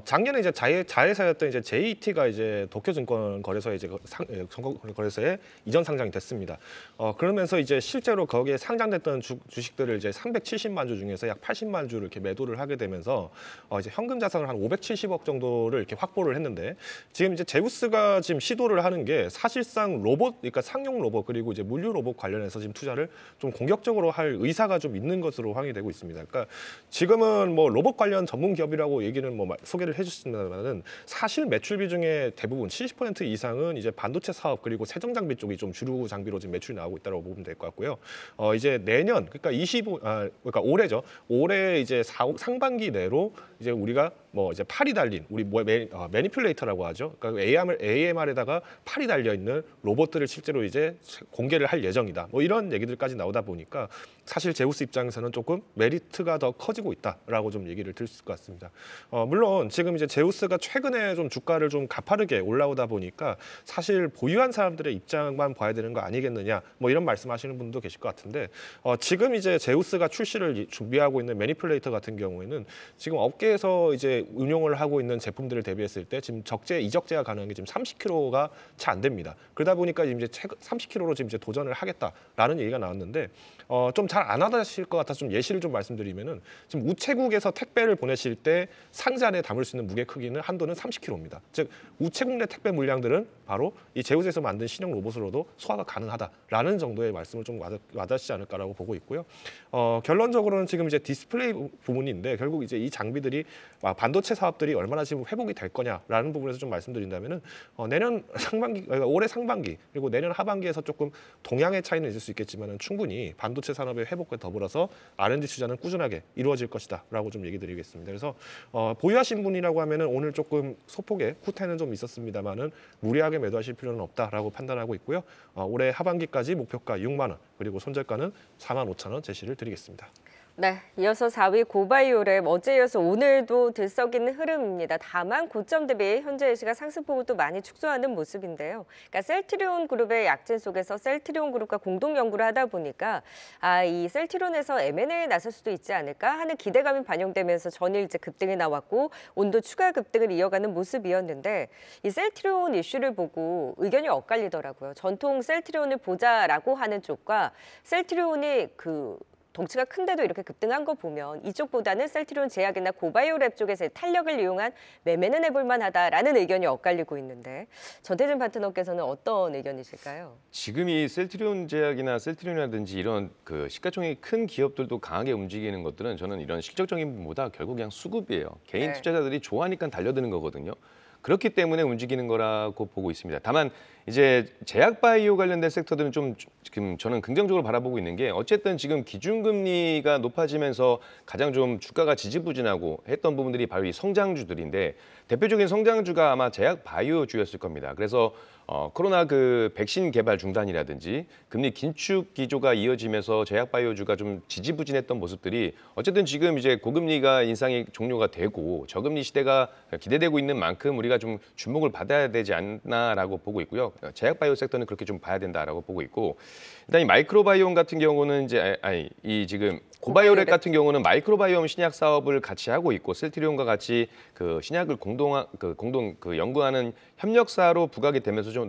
작년에 이제 자회사였던 이제 JT가 이제 도쿄증권 거래소에 이제 거래소에 이전 상장이 됐습니다. 그러면서 이제 실제로 거기에 상장됐던 주식들을 이제 370만 주 중에서 약 80만 주를 이렇게 매도를 하게 되면서 이제 현금 자산을 한 570억 정도를 이렇게 확보를 했는데 지금 이제 제우스가 지금 시도를 하는 게 사실상 로봇, 그러니까 상용 로봇 그리고 이제 물류 로봇 관련해서 지금 투자를 좀 공격적으로 할 의사가 좀 있는 것으로 확인이 되고 있습니다. 그러니까 지금은 로봇 관련 전문 기업이라고 얘기는 소개를 해주셨습니다만 사실 매출 비중의 대부분 70% 이상은 이제 반도체 사업 그리고 세정 장비 쪽이 좀 주류 장비로 지금 매출이 나오고 있다고 보면 될 것 같고요. 이제 내년 그러니까 올해죠. 올해 이제 상반기 내로 이제 우리가 이제 팔이 달린 우리 매니플레이터라고 하죠. 그러니까 AMR에다가 팔이 달려 있는 로봇들을 실제로 이제 공개를 할 예정이다. 이런 얘기들까지 나오다 보니까 사실 제우스 입장에서는 조금 메리트가 더 커지고 있다라고 좀 얘기를 드릴 수 있을 것 같습니다. 물론 지금 이제 제우스가 최근에 좀 주가를 좀 가파르게 올라오다 보니까 사실 보유한 사람들의 입장만 봐야 되는 거 아니겠느냐 이런 말씀하시는 분도 계실 것 같은데 지금 이제 제우스가 출시를 준비하고 있는 매니플레이터 같은 경우에는 지금 업계에서 이제 운용을 하고 있는 제품들을 대비했을 때 지금 이적재가 가능한 게 지금 30kg가 채 안 됩니다. 그러다 보니까 지금 이제 30kg로 지금 이제 도전을 하겠다라는 얘기가 나왔는데 좀 잘 안 하실 것 같아서 좀 예시를 좀 말씀드리면은 지금 우체국에서 택배를 보내실 때 상자 안에 담을 수 있는 무게 크기는 한도는 30kg입니다. 즉 우체국 내 택배 물량들은 바로 이 제우스에서 만든 신형 로봇으로도 소화가 가능하다라는 정도의 말씀을 좀 와닿지 않을까라고 보고 있고요. 결론적으로는 지금 이제 디스플레이 부분인데 결국 이제 이 장비들이 반도체 사업들이 얼마나 지금 회복이 될 거냐라는 부분에서 좀 말씀드린다면은 내년 상반기, 올해 상반기 그리고 내년 하반기에서 조금 동향의 차이는 있을 수 있겠지만은 충분히 반도체 산업의 회복과 더불어서 R&D 투자는 꾸준하게 이루어질 것이다라고 좀 얘기 드리겠습니다. 그래서 보유하신 분이라고 하면은 오늘 조금 소폭의 후퇴는 좀 있었습니다만은 무리하게 매도하실 필요는 없다라고 판단하고 있고요. 올해 하반기까지 목표가 6만 원 그리고 손절가는 4만 5천 원 제시를 드리겠습니다. 네, 이어서 4위 고바이오랩 어제 이어서 오늘도 들썩이는 흐름입니다. 다만 고점 대비 현재 시가 상승폭을 또 많이 축소하는 모습인데요. 그러니까 셀트리온 그룹의 약진 속에서 셀트리온 그룹과 공동 연구를 하다 보니까 이 셀트리온에서 M&A에 나설 수도 있지 않을까 하는 기대감이 반영되면서 전일 이제 급등이 나왔고 오늘도 추가 급등을 이어가는 모습이었는데 이 셀트리온 이슈를 보고 의견이 엇갈리더라고요. 전통 셀트리온을 보자라고 하는 쪽과 셀트리온이 덩치가 큰데도 이렇게 급등한 거 보면 이쪽보다는 셀트리온 제약이나 고바이오랩 쪽에서 탄력을 이용한 매매는 해볼 만하다라는 의견이 엇갈리고 있는데 전태준 파트너께서는 어떤 의견이실까요? 지금 이 셀트리온 제약이나 셀트리온이라든지 이런 시가총액이 큰 기업들도 강하게 움직이는 것들은 저는 이런 실적적인 부분보다 결국 그냥 수급이에요. 개인 네. 투자자들이 좋아하니까 달려드는 거거든요. 그렇기 때문에 움직이는 거라고 보고 있습니다. 다만 이제 제약 바이오 관련된 섹터들은 좀 지금 저는 긍정적으로 바라보고 있는 게 어쨌든 지금 기준금리가 높아지면서 가장 좀 주가가 지지부진하고 했던 부분들이 바로 이 성장주들인데 대표적인 성장주가 아마 제약 바이오주였을 겁니다. 그래서 코로나 백신 개발 중단이라든지 금리 긴축 기조가 이어지면서 제약 바이오주가 좀 지지부진했던 모습들이 어쨌든 지금 이제 고금리가 인상이 종료가 되고 저금리 시대가 기대되고 있는 만큼 우리가 좀 주목을 받아야 되지 않나라고 보고 있고요. 제약 바이오 섹터는 그렇게 좀 봐야 된다라고 보고 있고 일단 이 마이크로바이옴 같은 경우는 이제 이 지금 고바이오랩 같은 경우는 마이크로바이옴 신약 사업을 같이 하고 있고 셀트리온과 같이 신약을 공동 연구하는 협력사로 부각이 되면서 좀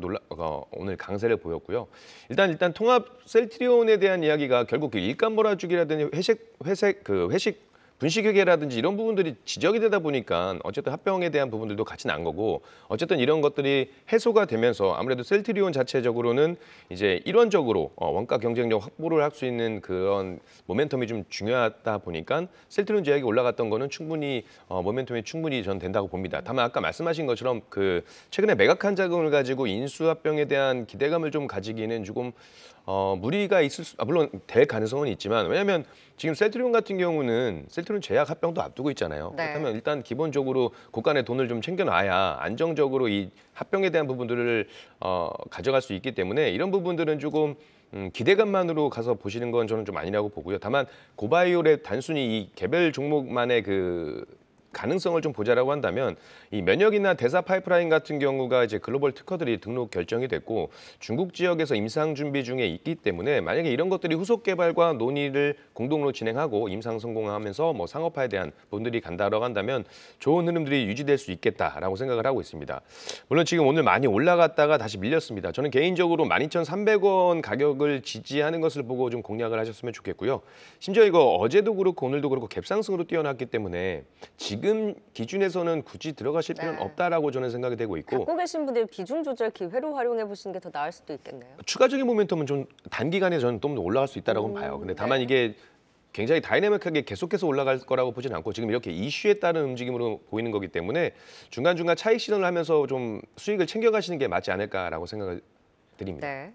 오늘 강세를 보였고요. 일단 통합 셀트리온에 대한 이야기가 결국 일감 몰아주기라든지 회식 분식회계라든지 이런 부분들이 지적이 되다 보니까 어쨌든 합병에 대한 부분들도 같이 난 거고 어쨌든 이런 것들이 해소가 되면서 아무래도 셀트리온 자체적으로는 이제 일원적으로 원가 경쟁력 확보를 할 수 있는 그런 모멘텀이 좀 중요하다 보니까 셀트리온 제약이 올라갔던 거는 충분히 모멘텀이 충분히 전 된다고 봅니다. 다만 아까 말씀하신 것처럼 최근에 매각한 자금을 가지고 인수합병에 대한 기대감을 좀 가지기는 조금 무리가 물론 될 가능성은 있지만 왜냐하면 지금 셀트리온 같은 경우는 셀트리온 제약 합병도 앞두고 있잖아요. 네. 그렇다면 일단 기본적으로 고간의 돈을 좀 챙겨놔야 안정적으로 이 합병에 대한 부분들을 가져갈 수 있기 때문에 이런 부분들은 조금 기대감만으로 가서 보시는 건 저는 좀 아니라고 보고요. 다만 고바이오랩 단순히 이 개별 종목만의 가능성을 좀 보자라고 한다면 이 면역이나 대사 파이프라인 같은 경우가 이제 글로벌 특허들이 등록 결정이 됐고 중국 지역에서 임상 준비 중에 있기 때문에 만약에 이런 것들이 후속 개발과 논의를 공동으로 진행하고 임상 성공하면서 상업화에 대한 부분들이 간다라고 한다면 좋은 흐름들이 유지될 수 있겠다라고 생각을 하고 있습니다. 물론 지금 오늘 많이 올라갔다가 다시 밀렸습니다. 저는 개인적으로 12,300원 가격을 지지하는 것을 보고 좀 공략을 하셨으면 좋겠고요. 심지어 이거 어제도 그렇고 오늘도 그렇고 갭상승으로 뛰어났기 때문에 지금 기준에서는 굳이 들어가실 필요는 네. 없다라고 저는 생각이 되고 있고 갖고 계신 분들 비중 조절 기회로 활용해 보시는 게 더 나을 수도 있겠네요. 추가적인 모멘텀은 좀 단기간에 저는 좀 더 올라갈 수 있다라고 봐요. 근데 다만 네. 이게 굉장히 다이내믹하게 계속해서 올라갈 거라고 보진 않고 지금 이렇게 이슈에 따른 움직임으로 보이는 거기 때문에 중간중간 차익 실현을 하면서 좀 수익을 챙겨가시는 게 맞지 않을까라고 생각을 드립니다. 네.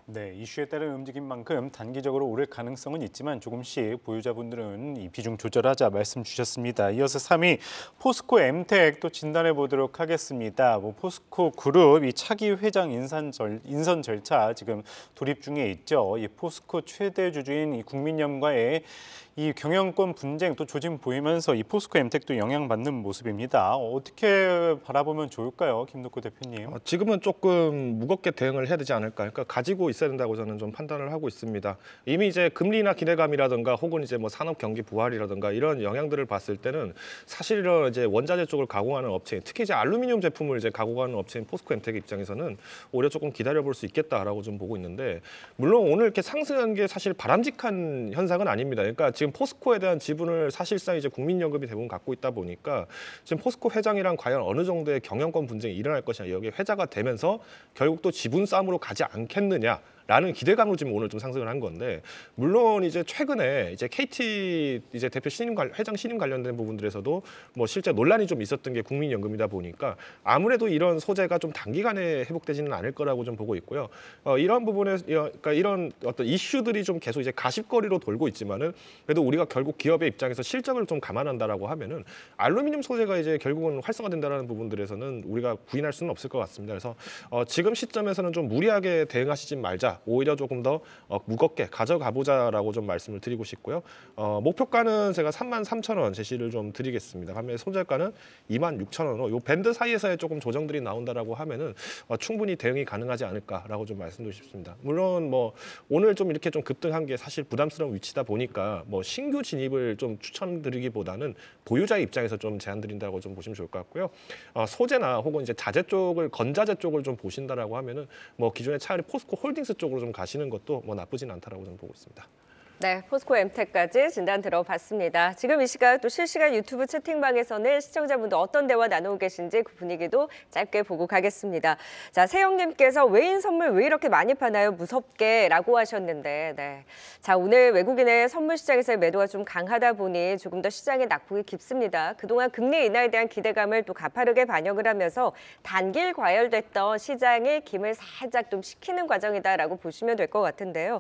네, 이슈에 따른 움직임 만큼 단기적으로 오를 가능성은 있지만 조금씩 보유자분들은 이 비중 조절하자 말씀 주셨습니다. 이어서 3위 포스코 엠텍 또 진단해 보도록 하겠습니다. 포스코 그룹 이 차기 회장 인선 절차 지금 돌입 중에 있죠. 이 포스코 최대 주주인 이 국민연과의 이 경영권 분쟁 또 조짐 보이면서 이 포스코 엠텍도 영향받는 모습입니다. 어떻게 바라보면 좋을까요, 김덕구 대표님? 지금은 조금 무겁게 대응을 해야 되지 않을까. 그러니까 가지고 있어야 된다고 저는 좀 판단을 하고 있습니다. 이미 이제 금리나 기대감이라든가 혹은 이제 산업 경기 부활이라든가 이런 영향들을 봤을 때는 사실은 이제 원자재 쪽을 가공하는 업체, 특히 이제 알루미늄 제품을 이제 가공하는 업체인 포스코 엠텍 입장에서는 오히려 조금 기다려볼 수 있겠다라고 좀 보고 있는데 물론 오늘 이렇게 상승한 게 사실 바람직한 현상은 아닙니다. 그러니까 지금 포스코에 대한 지분을 사실상 이제 국민연금이 대부분 갖고 있다 보니까 지금 포스코 회장이랑 과연 어느 정도의 경영권 분쟁이 일어날 것이냐 여기에 회자가 되면서 결국 또 지분 싸움으로 가지 않겠느냐. 라는 기대감으로 지금 오늘 좀 상승을 한 건데 물론 이제 최근에 이제 KT 이제 대표 회장 신임 관련된 부분들에서도 실제 논란이 좀 있었던 게 국민연금이다 보니까 아무래도 이런 소재가 좀 단기간에 회복되지는 않을 거라고 좀 보고 있고요. 이런 부분에 그러니까 이런 어떤 이슈들이 좀 계속 이제 가십거리로 돌고 있지만은 그래도 우리가 결국 기업의 입장에서 실적을 좀 감안한다라고 하면은 알루미늄 소재가 이제 결국은 활성화된다라는 부분들에서는 우리가 부인할 수는 없을 것 같습니다. 그래서 지금 시점에서는 좀 무리하게 대응하시지 말자. 아니라 오히려 조금 더 무겁게 가져가 보자라고 좀 말씀을 드리고 싶고요. 목표가는 제가 33,000원 제시를 좀 드리겠습니다. 반면에 손절가는 26,000원으로 이 밴드 사이에서의 조금 조정들이 나온다라고 하면은 충분히 대응이 가능하지 않을까라고 좀 말씀드리고 싶습니다. 물론 뭐 오늘 좀 이렇게 좀 급등한 게 사실 부담스러운 위치다 보니까 뭐 신규 진입을 좀 추천드리기보다는 보유자의 입장에서 좀 제안드린다고 좀 보시면 좋을 것 같고요. 소재나 혹은 이제 자재 쪽을 건자재 쪽을 좀 보신다라고 하면은 뭐 기존에 차라리 포스코 홀딩스 쪽으로 좀 가시는 것도 뭐 나쁘진 않다라고 좀 보고 있습니다. 네, 포스코 엠텍까지 진단 들어봤습니다. 지금 이 시각 또 실시간 유튜브 채팅방에서는 시청자분들 어떤 대화 나누고 계신지 그 분위기도 짧게 보고 가겠습니다. 자, 세영님께서 외인 선물 왜 이렇게 많이 파나요? 무섭게 라고 하셨는데, 네. 자, 오늘 외국인의 선물 시장에서의 매도가 좀 강하다 보니 조금 더 시장의 낙폭이 깊습니다. 그동안 금리 인하에 대한 기대감을 또 가파르게 반영을 하면서 단길 과열됐던 시장의 김을 살짝 좀 식히는 과정이다라고 보시면 될 것 같은데요.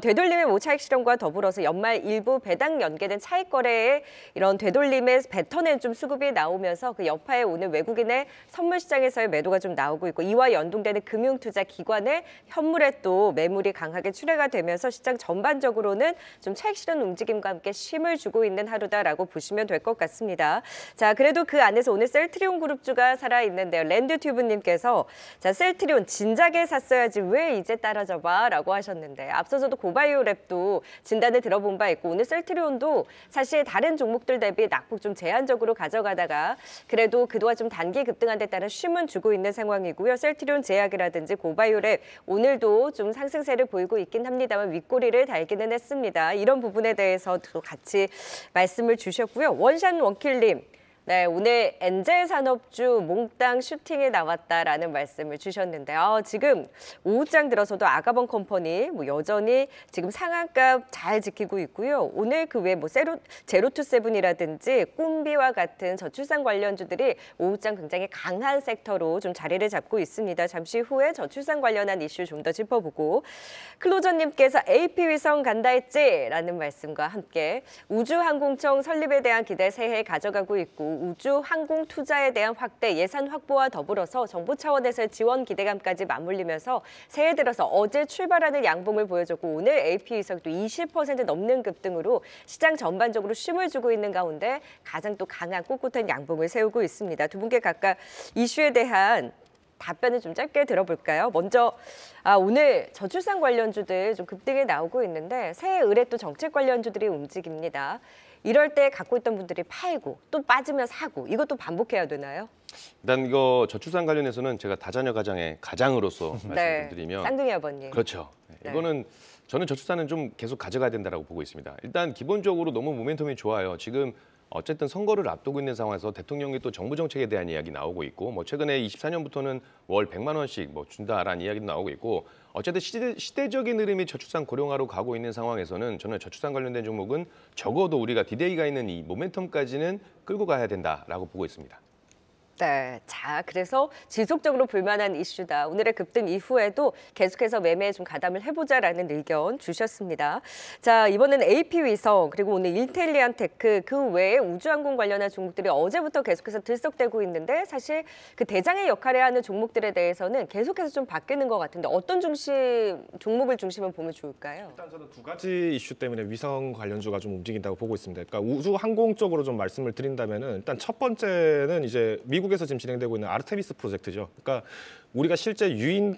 되돌림의 모차익 실현 과 더불어서 연말 일부 배당 연계된 차익 거래에 이런 되돌림의 뱉어낸 좀 수급이 나오면서 그 여파에 오는 외국인의 선물 시장에서의 매도가 좀 나오고 있고 이와 연동되는 금융투자 기관의 현물에 또 매물이 강하게 출회가 되면서 시장 전반적으로는 좀 차익 실현 움직임과 함께 쉼을 주고 있는 하루다라고 보시면 될 것 같습니다. 자, 그래도 그 안에서 오늘 셀트리온 그룹주가 살아있는데요. 랜드튜브님께서 자, 셀트리온 진작에 샀어야지 왜 이제 따라잡아? 라고 하셨는데 앞서서도 고바이오랩도 진단을 들어본 바 있고 오늘 셀트리온도 사실 다른 종목들 대비 낙폭 좀 제한적으로 가져가다가 그래도 그동안 좀 단기 급등한 데 따른 쉼은 주고 있는 상황이고요. 셀트리온 제약이라든지 고바이오랩 오늘도 좀 상승세를 보이고 있긴 합니다만 윗꼬리를 달기는 했습니다. 이런 부분에 대해서도 같이 말씀을 주셨고요. 원샷 원킬님. 네, 오늘 엔젤 산업주 몽땅 슈팅에 나왔다라는 말씀을 주셨는데 지금 오후장 들어서도 아가번 컴퍼니 뭐 여전히 지금 상한가 잘 지키고 있고요. 오늘 그 외 뭐 제로투세븐이라든지 꿈비와 같은 저출산 관련주들이 오후장 굉장히 강한 섹터로 좀 자리를 잡고 있습니다. 잠시 후에 저출산 관련한 이슈 좀 더 짚어보고 클로저님께서 AP위성 간다 했지라는 말씀과 함께 우주항공청 설립에 대한 기대 새해 가져가고 있고 우주 항공 투자에 대한 확대, 예산 확보와 더불어서 정부 차원에서의 지원 기대감까지 맞물리면서 새해 들어서 어제 출발하는 양봉을 보여줬고 오늘 AP위성도 20% 넘는 급등으로 시장 전반적으로 쉼을 주고 있는 가운데 가장 또 강한 꿋꿋한 양봉을 세우고 있습니다. 두 분께 각각 이슈에 대한 답변을 좀 짧게 들어볼까요? 먼저 오늘 저출산 관련주들 좀 급등에 나오고 있는데 새해 의뢰 또 정책 관련주들이 움직입니다. 이럴 때 갖고 있던 분들이 팔고 또 빠지면 사고 이것도 반복해야 되나요? 일단 이거 저출산 관련해서는 제가 다자녀 가장의 가장으로서 말씀을 드리면 쌍둥이 아버님. 그렇죠. 네. 이거는 저는 저출산은 좀 계속 가져가야 된다고 보고 있습니다. 일단 기본적으로 너무 모멘텀이 좋아요. 지금 어쨌든 선거를 앞두고 있는 상황에서 대통령이 또 정부 정책에 대한 이야기 나오고 있고 뭐 최근에 24년부터는 월 100만 원씩 뭐 준다라는 이야기도 나오고 있고 어쨌든 시대적인 흐름이 저출산 고령화로 가고 있는 상황에서는 저는 저출산 관련된 종목은 적어도 우리가 디데이가 있는 이 모멘텀까지는 끌고 가야 된다라고 보고 있습니다. 네, 자 그래서 지속적으로 볼만한 이슈다. 오늘의 급등 이후에도 계속해서 매매에 좀 가담을 해보자라는 의견 주셨습니다. 자 이번에는 AP위성 그리고 오늘 인텔리안테크 그 외에 우주항공 관련한 종목들이 어제부터 계속해서 들썩대고 있는데 사실 그 대장의 역할을 하는 종목들에 대해서는 계속해서 좀 바뀌는 것 같은데 어떤 종목을 중심으로 보면 좋을까요? 일단 저는 두 가지 이슈 때문에 위성 관련주가 좀 움직인다고 보고 있습니다. 그러니까 우주항공 쪽으로 좀 말씀을 드린다면은 일단 첫 번째는 이제 미국에서 지금 진행되고 있는 아르테미스 프로젝트죠. 그러니까 우리가 실제 유인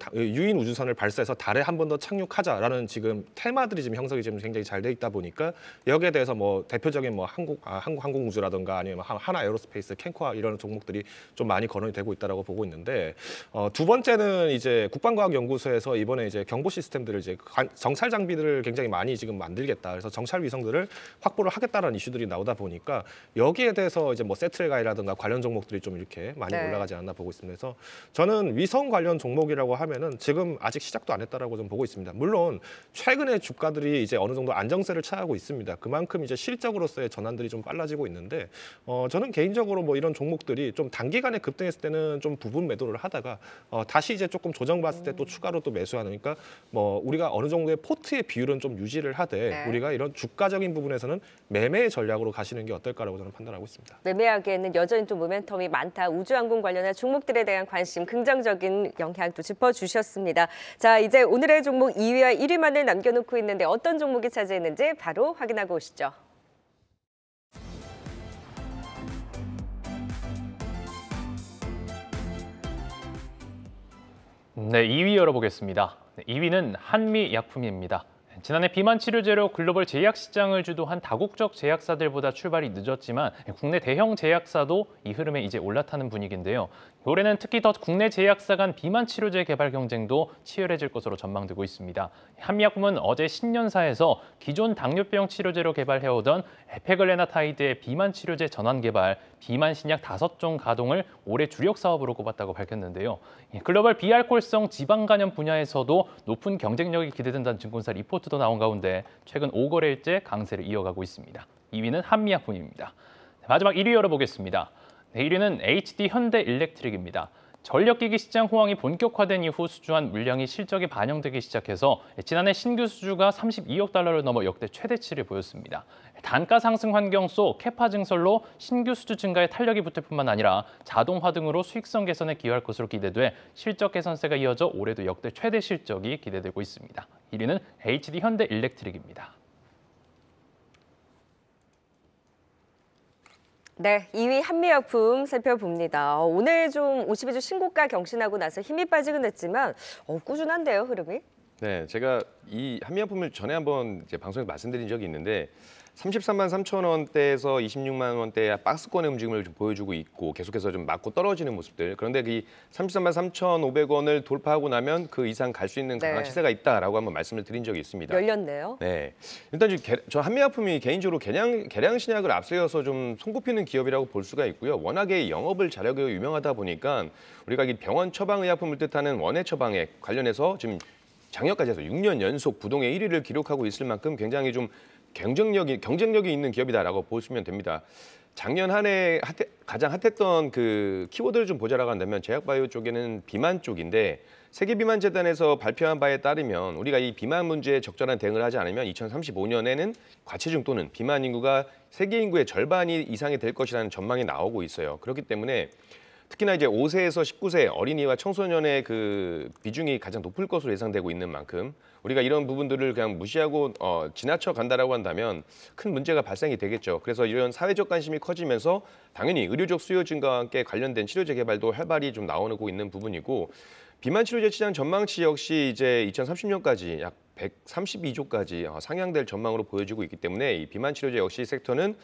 우주선을 발사해서 달에 한 번 더 착륙하자라는 지금 테마들이 지금 형성이 지금 굉장히 잘 돼 있다 보니까 여기에 대해서 뭐 대표적인 뭐 항공우주라든가 아니면 하나 에어로스페이스, 캔코아 이런 종목들이 좀 많이 거론이 되고 있다라고 보고 있는데 두 번째는 이제 국방과학연구소에서 이번에 이제 경보 시스템들을 이제 정찰 장비들을 굉장히 많이 지금 만들겠다. 그래서 정찰 위성들을 확보를 하겠다라는 이슈들이 나오다 보니까 여기에 대해서 이제 뭐 세트레가이라든가 관련 종목들이 좀 이렇게 많이 올라가지 않나 보고 있습니다. 그래서 저는 위성 관련 종목이라고 하면은 지금 아직 시작도 안 했다라고 좀 보고 있습니다. 물론 최근에 주가들이 이제 어느 정도 안정세를 취하고 있습니다. 그만큼 이제 실적으로서의 전환들이 좀 빨라지고 있는데 저는 개인적으로 뭐 이런 종목들이 좀 단기간에 급등했을 때는 좀 부분 매도를 하다가 다시 이제 조금 조정받았을 때 또 추가로 또 매수하는 그러니까 뭐 우리가 어느 정도의 포트의 비율은 좀 유지를 하되 우리가 이런 주가적인 부분에서는 매매 전략으로 가시는 게 어떨까라고 저는 판단하고 있습니다. 매매하기에는 여전히 또 모멘텀이 많다. 우주항공 관련한 종목들에 대한 관심 긍정적인 시장 영향도 짚어주셨습니다. 자, 이제 오늘의 종목 2위와 1위만을 남겨놓고 있는데 어떤 종목이 차지했는지 바로 확인하고 오시죠. 네, 2위 열어보겠습니다. 2위는 한미약품입니다. 지난해 비만 치료제로 글로벌 제약 시장을 주도한 다국적 제약사들보다 출발이 늦었지만 국내 대형 제약사도 이 흐름에 이제 올라타는 분위기인데요. 올해는 특히 더 국내 제약사 간 비만 치료제 개발 경쟁도 치열해질 것으로 전망되고 있습니다. 한미약품은 어제 신년사에서 기존 당뇨병 치료제로 개발해오던 에페글레나타이드의 비만 치료제 전환 개발, 비만 신약 5종 가동을 올해 주력 사업으로 꼽았다고 밝혔는데요. 글로벌 비알코올성 지방 간염 분야에서도 높은 경쟁력이 기대된다는 증권사 리포트도 나온 가운데 최근 5거래일째 강세를 이어가고 있습니다. 2위는 한미약품입니다. 마지막 1위 열어보겠습니다. 1위는 HD 현대일렉트릭입니다. 전력기기 시장 호황이 본격화된 이후 수주한 물량이 실적에 반영되기 시작해서 지난해 신규 수주가 32억 달러를 넘어 역대 최대치를 보였습니다. 단가 상승 환경 속 캐파 증설로 신규 수주 증가에 탄력이 붙을 뿐만 아니라 자동화 등으로 수익성 개선에 기여할 것으로 기대돼 실적 개선세가 이어져 올해도 역대 최대 실적이 기대되고 있습니다. 1위는 HD 현대일렉트릭입니다. 네, 2위 한미약품 살펴봅니다. 오늘 좀 52주 신고가 경신하고 나서 힘이 빠지긴 했지만 꾸준한데요, 흐름이? 네, 제가 이 한미약품을 전에 한번 이제 방송에서 말씀드린 적이 있는데 33만 3천 원대에서 26만 원대의 박스권의 움직임을 좀 보여주고 있고 계속해서 좀 맞고 떨어지는 모습들. 그런데 그 33만 3,500원을 돌파하고 나면 그 이상 갈 수 있는 강한 시세가 있다라고 한번 말씀을 드린 적이 있습니다. 열렸네요. 네, 일단 저 한미약품이 개인적으로 계량 신약을 앞세워서 좀 손꼽히는 기업이라고 볼 수가 있고요. 워낙에 영업을 잘하고 유명하다 보니까 우리가 이 병원 처방의약품을 뜻하는 원예 처방에 관련해서 지금 작년까지 해서 6년 연속 부동의 1위를 기록하고 있을 만큼 굉장히 좀 경쟁력이 있는 기업이다라고 보시면 됩니다. 작년 한 해 가장 핫했던 그 키워드를 좀 보자라고 한다면 제약바이오 쪽에는 비만 쪽인데 세계비만재단에서 발표한 바에 따르면 우리가 이 비만 문제에 적절한 대응을 하지 않으면 2035년에는 과체중 또는 비만 인구가 세계 인구의 절반이 이상이 될 것이라는 전망이 나오고 있어요. 그렇기 때문에 특히나 이제 5세에서 19세 어린이와 청소년의 그 비중이 가장 높을 것으로 예상되고 있는 만큼 우리가 이런 부분들을 그냥 무시하고 지나쳐 간다라고 한다면 큰 문제가 발생이 되겠죠. 그래서 이런 사회적 관심이 커지면서 당연히 의료적 수요 증가와 함께 관련된 치료제 개발도 활발히 좀 나오고 있는 부분이고 비만 치료제 시장 전망치 역시 이제 2030년까지 약 132조까지 상향될 전망으로 보여지고 있기 때문에 이 비만 치료제 역시 섹터는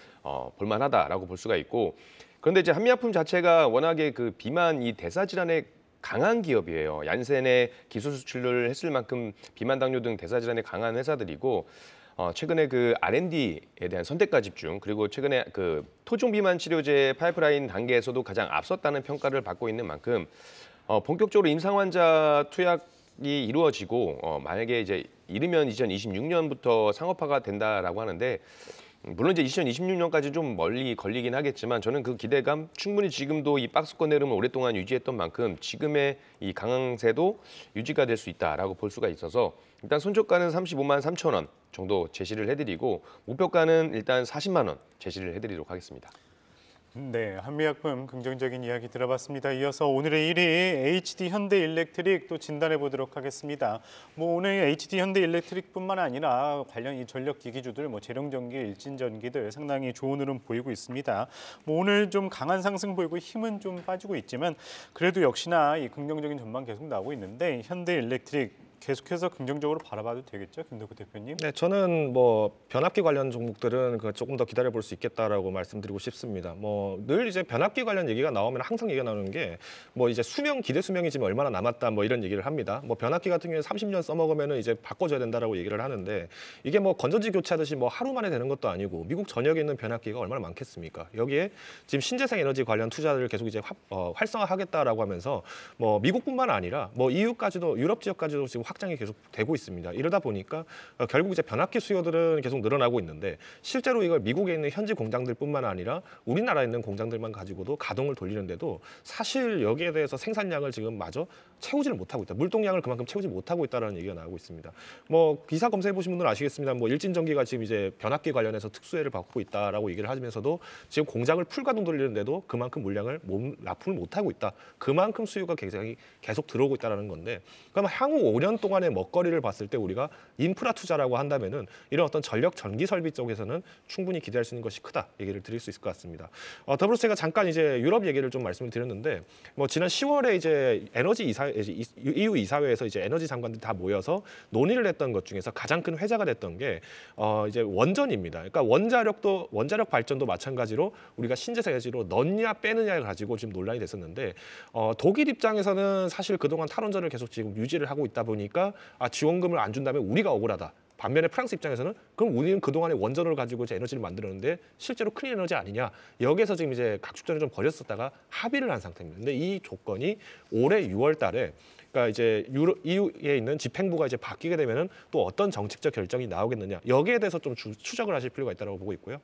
볼만하다라고 볼 수가 있고 그런데 이제 한미약품 자체가 워낙에 그 비만 이 대사 질환에 강한 기업이에요. 얀센의 기술 수출을 했을 만큼 비만 당뇨 등 대사 질환에 강한 회사들이고 최근에 그 R&D에 대한 선택과 집중 그리고 최근에 그 토종 비만 치료제 파이프라인 단계에서도 가장 앞섰다는 평가를 받고 있는 만큼 본격적으로 임상 환자 투약이 이루어지고 만약에 이제 이르면 2026년부터 상업화가 된다라고 하는데 물론 이제 2026년까지 좀 멀리 걸리긴 하겠지만 저는 그 기대감 충분히 지금도 이 박스권 흐름을 오랫동안 유지했던 만큼 지금의 이 강세도 유지가 될 수 있다라고 볼 수가 있어서 일단 손절가는 35만 3천 원 정도 제시를 해드리고 목표가는 일단 40만 원 제시를 해드리도록 하겠습니다. 네, 한미약품 긍정적인 이야기 들어봤습니다. 이어서 오늘의 1위 HD 현대일렉트릭 또 진단해 보도록 하겠습니다. 오늘 HD 현대일렉트릭뿐만 아니라 관련 이 전력 기기주들, 재룡전기, 일진전기들 상당히 좋은 흐름 보이고 있습니다. 오늘 좀 강한 상승 보이고 힘은 좀 빠지고 있지만 그래도 역시나 이 긍정적인 전망 계속 나오고 있는데 현대일렉트릭 계속해서 긍정적으로 바라봐도 되겠죠, 김덕구 대표님? 네, 저는 변압기 관련 종목들은 조금 더 기다려볼 수 있겠다라고 말씀드리고 싶습니다. 늘 이제 변압기 관련 얘기가 나오면 항상 얘기가 나오는 게 이제 기대 수명이 지금 얼마나 남았다 이런 얘기를 합니다. 변압기 같은 경우에 30년 써먹으면은 이제 바꿔줘야 된다라고 얘기를 하는데 이게 건전지 교체하듯이 하루 만에 되는 것도 아니고 미국 전역에 있는 변압기가 얼마나 많겠습니까? 여기에 지금 신재생 에너지 관련 투자를 계속 이제 활성화하겠다라고 하면서 미국뿐만 아니라 EU까지도 유럽 지역까지도 지금 확장이 계속 되고 있습니다. 이러다 보니까 결국 이제 변압기 수요들은 계속 늘어나고 있는데 실제로 이걸 미국에 있는 현지 공장들뿐만 아니라 우리나라에 있는 공장들만 가지고도 가동을 돌리는데도 사실 여기에 대해서 생산량을 지금 마저 채우지를 못하고 있다. 물동량을 그만큼 채우지 못하고 있다는 얘기가 나오고 있습니다. 뭐 기사 검색해 보신 분들은 아시겠습니다. 뭐 일진전기가 지금 이제 변압기 관련해서 특수혜를 받고 있다라고 얘기를 하면서도 지금 공장을 풀가동 돌리는데도 그만큼 물량을 납품을 못하고 있다. 그만큼 수요가 굉장히 계속 들어오고 있다는 건데 그럼 향후 5년 동안의 먹거리를 봤을 때 우리가 인프라 투자라고 한다면은 이런 어떤 전력 전기 설비 쪽에서는 충분히 기대할 수 있는 것이 크다 얘기를 드릴 수 있을 것 같습니다. 더불어서 제가 잠깐 이제 유럽 얘기를 좀 말씀을 드렸는데 뭐 지난 10월에 이제 EU 이사회에서 이제 에너지 장관들이 다 모여서 논의를 했던 것 중에서 가장 큰 회자가 됐던 게 이제 원전입니다. 그러니까 원자력 발전도 마찬가지로 우리가 신재생 에너지로 넣느냐 빼느냐를 가지고 지금 논란이 됐었는데 독일 입장에서는 사실 그동안 탈원전을 계속 지금 유지를 하고 있다 보니까 지원금을 안 준다면 우리가 억울하다. 반면에 프랑스 입장에서는 그럼 우리는 그동안에 원전을 가지고 이제 에너지를 만들었는데 실제로 클린 에너지 아니냐. 여기에서 지금 이제 각축전을 좀 벌였었다가 합의를 한 상태입니다. 근데 이 조건이 올해 6월 달에 그러니까 이제 EU에 있는 집행부가 이제 바뀌게 되면은 또 어떤 정책적 결정이 나오겠느냐 여기에 대해서 좀 추적을 하실 필요가 있다고 보고 있고요.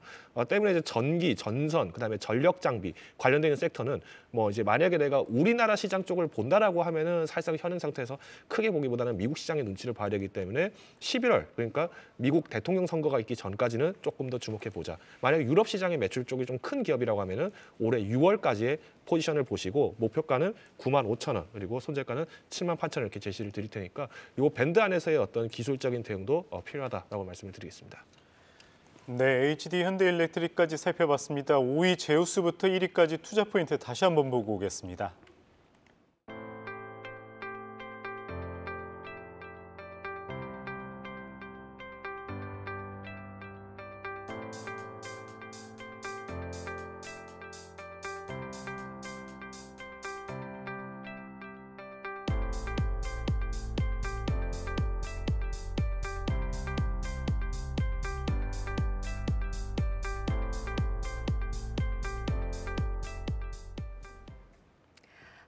때문에 이제 전기, 전선, 그다음에 전력 장비 관련돼 있는 섹터는 뭐 이제 만약에 내가 우리나라 시장 쪽을 본다라고 하면은 사실상 현행 상태에서 크게 보기보다는 미국 시장의 눈치를 봐야 되기 때문에 11월 그러니까 미국 대통령 선거가 있기 전까지는 조금 더 주목해 보자. 만약 유럽 시장의 매출 쪽이 좀 큰 기업이라고 하면은 올해 6월까지의 포지션을 보시고 목표가는 95,000원 그리고 손절가는 78,000원 이렇게 제시를 드릴 테니까 이 밴드 안에서의 어떤 기술적인 대응도 필요하다라고 말씀을 드리겠습니다. 네, HD 현대일렉트릭까지 살펴봤습니다. 5위 제우스부터 1위까지 투자 포인트 다시 한번 보고 오겠습니다.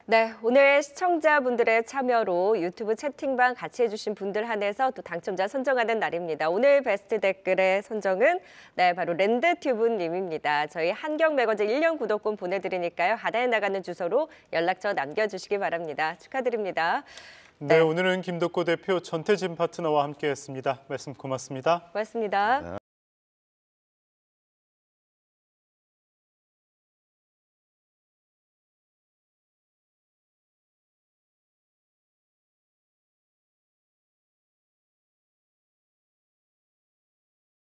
네, 오늘 시청자분들의 참여로 유튜브 채팅방 같이 해주신 분들 한해서 또 당첨자 선정하는 날입니다. 오늘 베스트 댓글의 선정은 바로 랜드튜브님입니다. 저희 한경매거진 1년 구독권 보내드리니까요. 하단에 나가는 주소로 연락처 남겨주시기 바랍니다. 축하드립니다. 네, 오늘은 김덕고 대표, 전태진 파트너와 함께했습니다. 말씀 고맙습니다. 고맙습니다.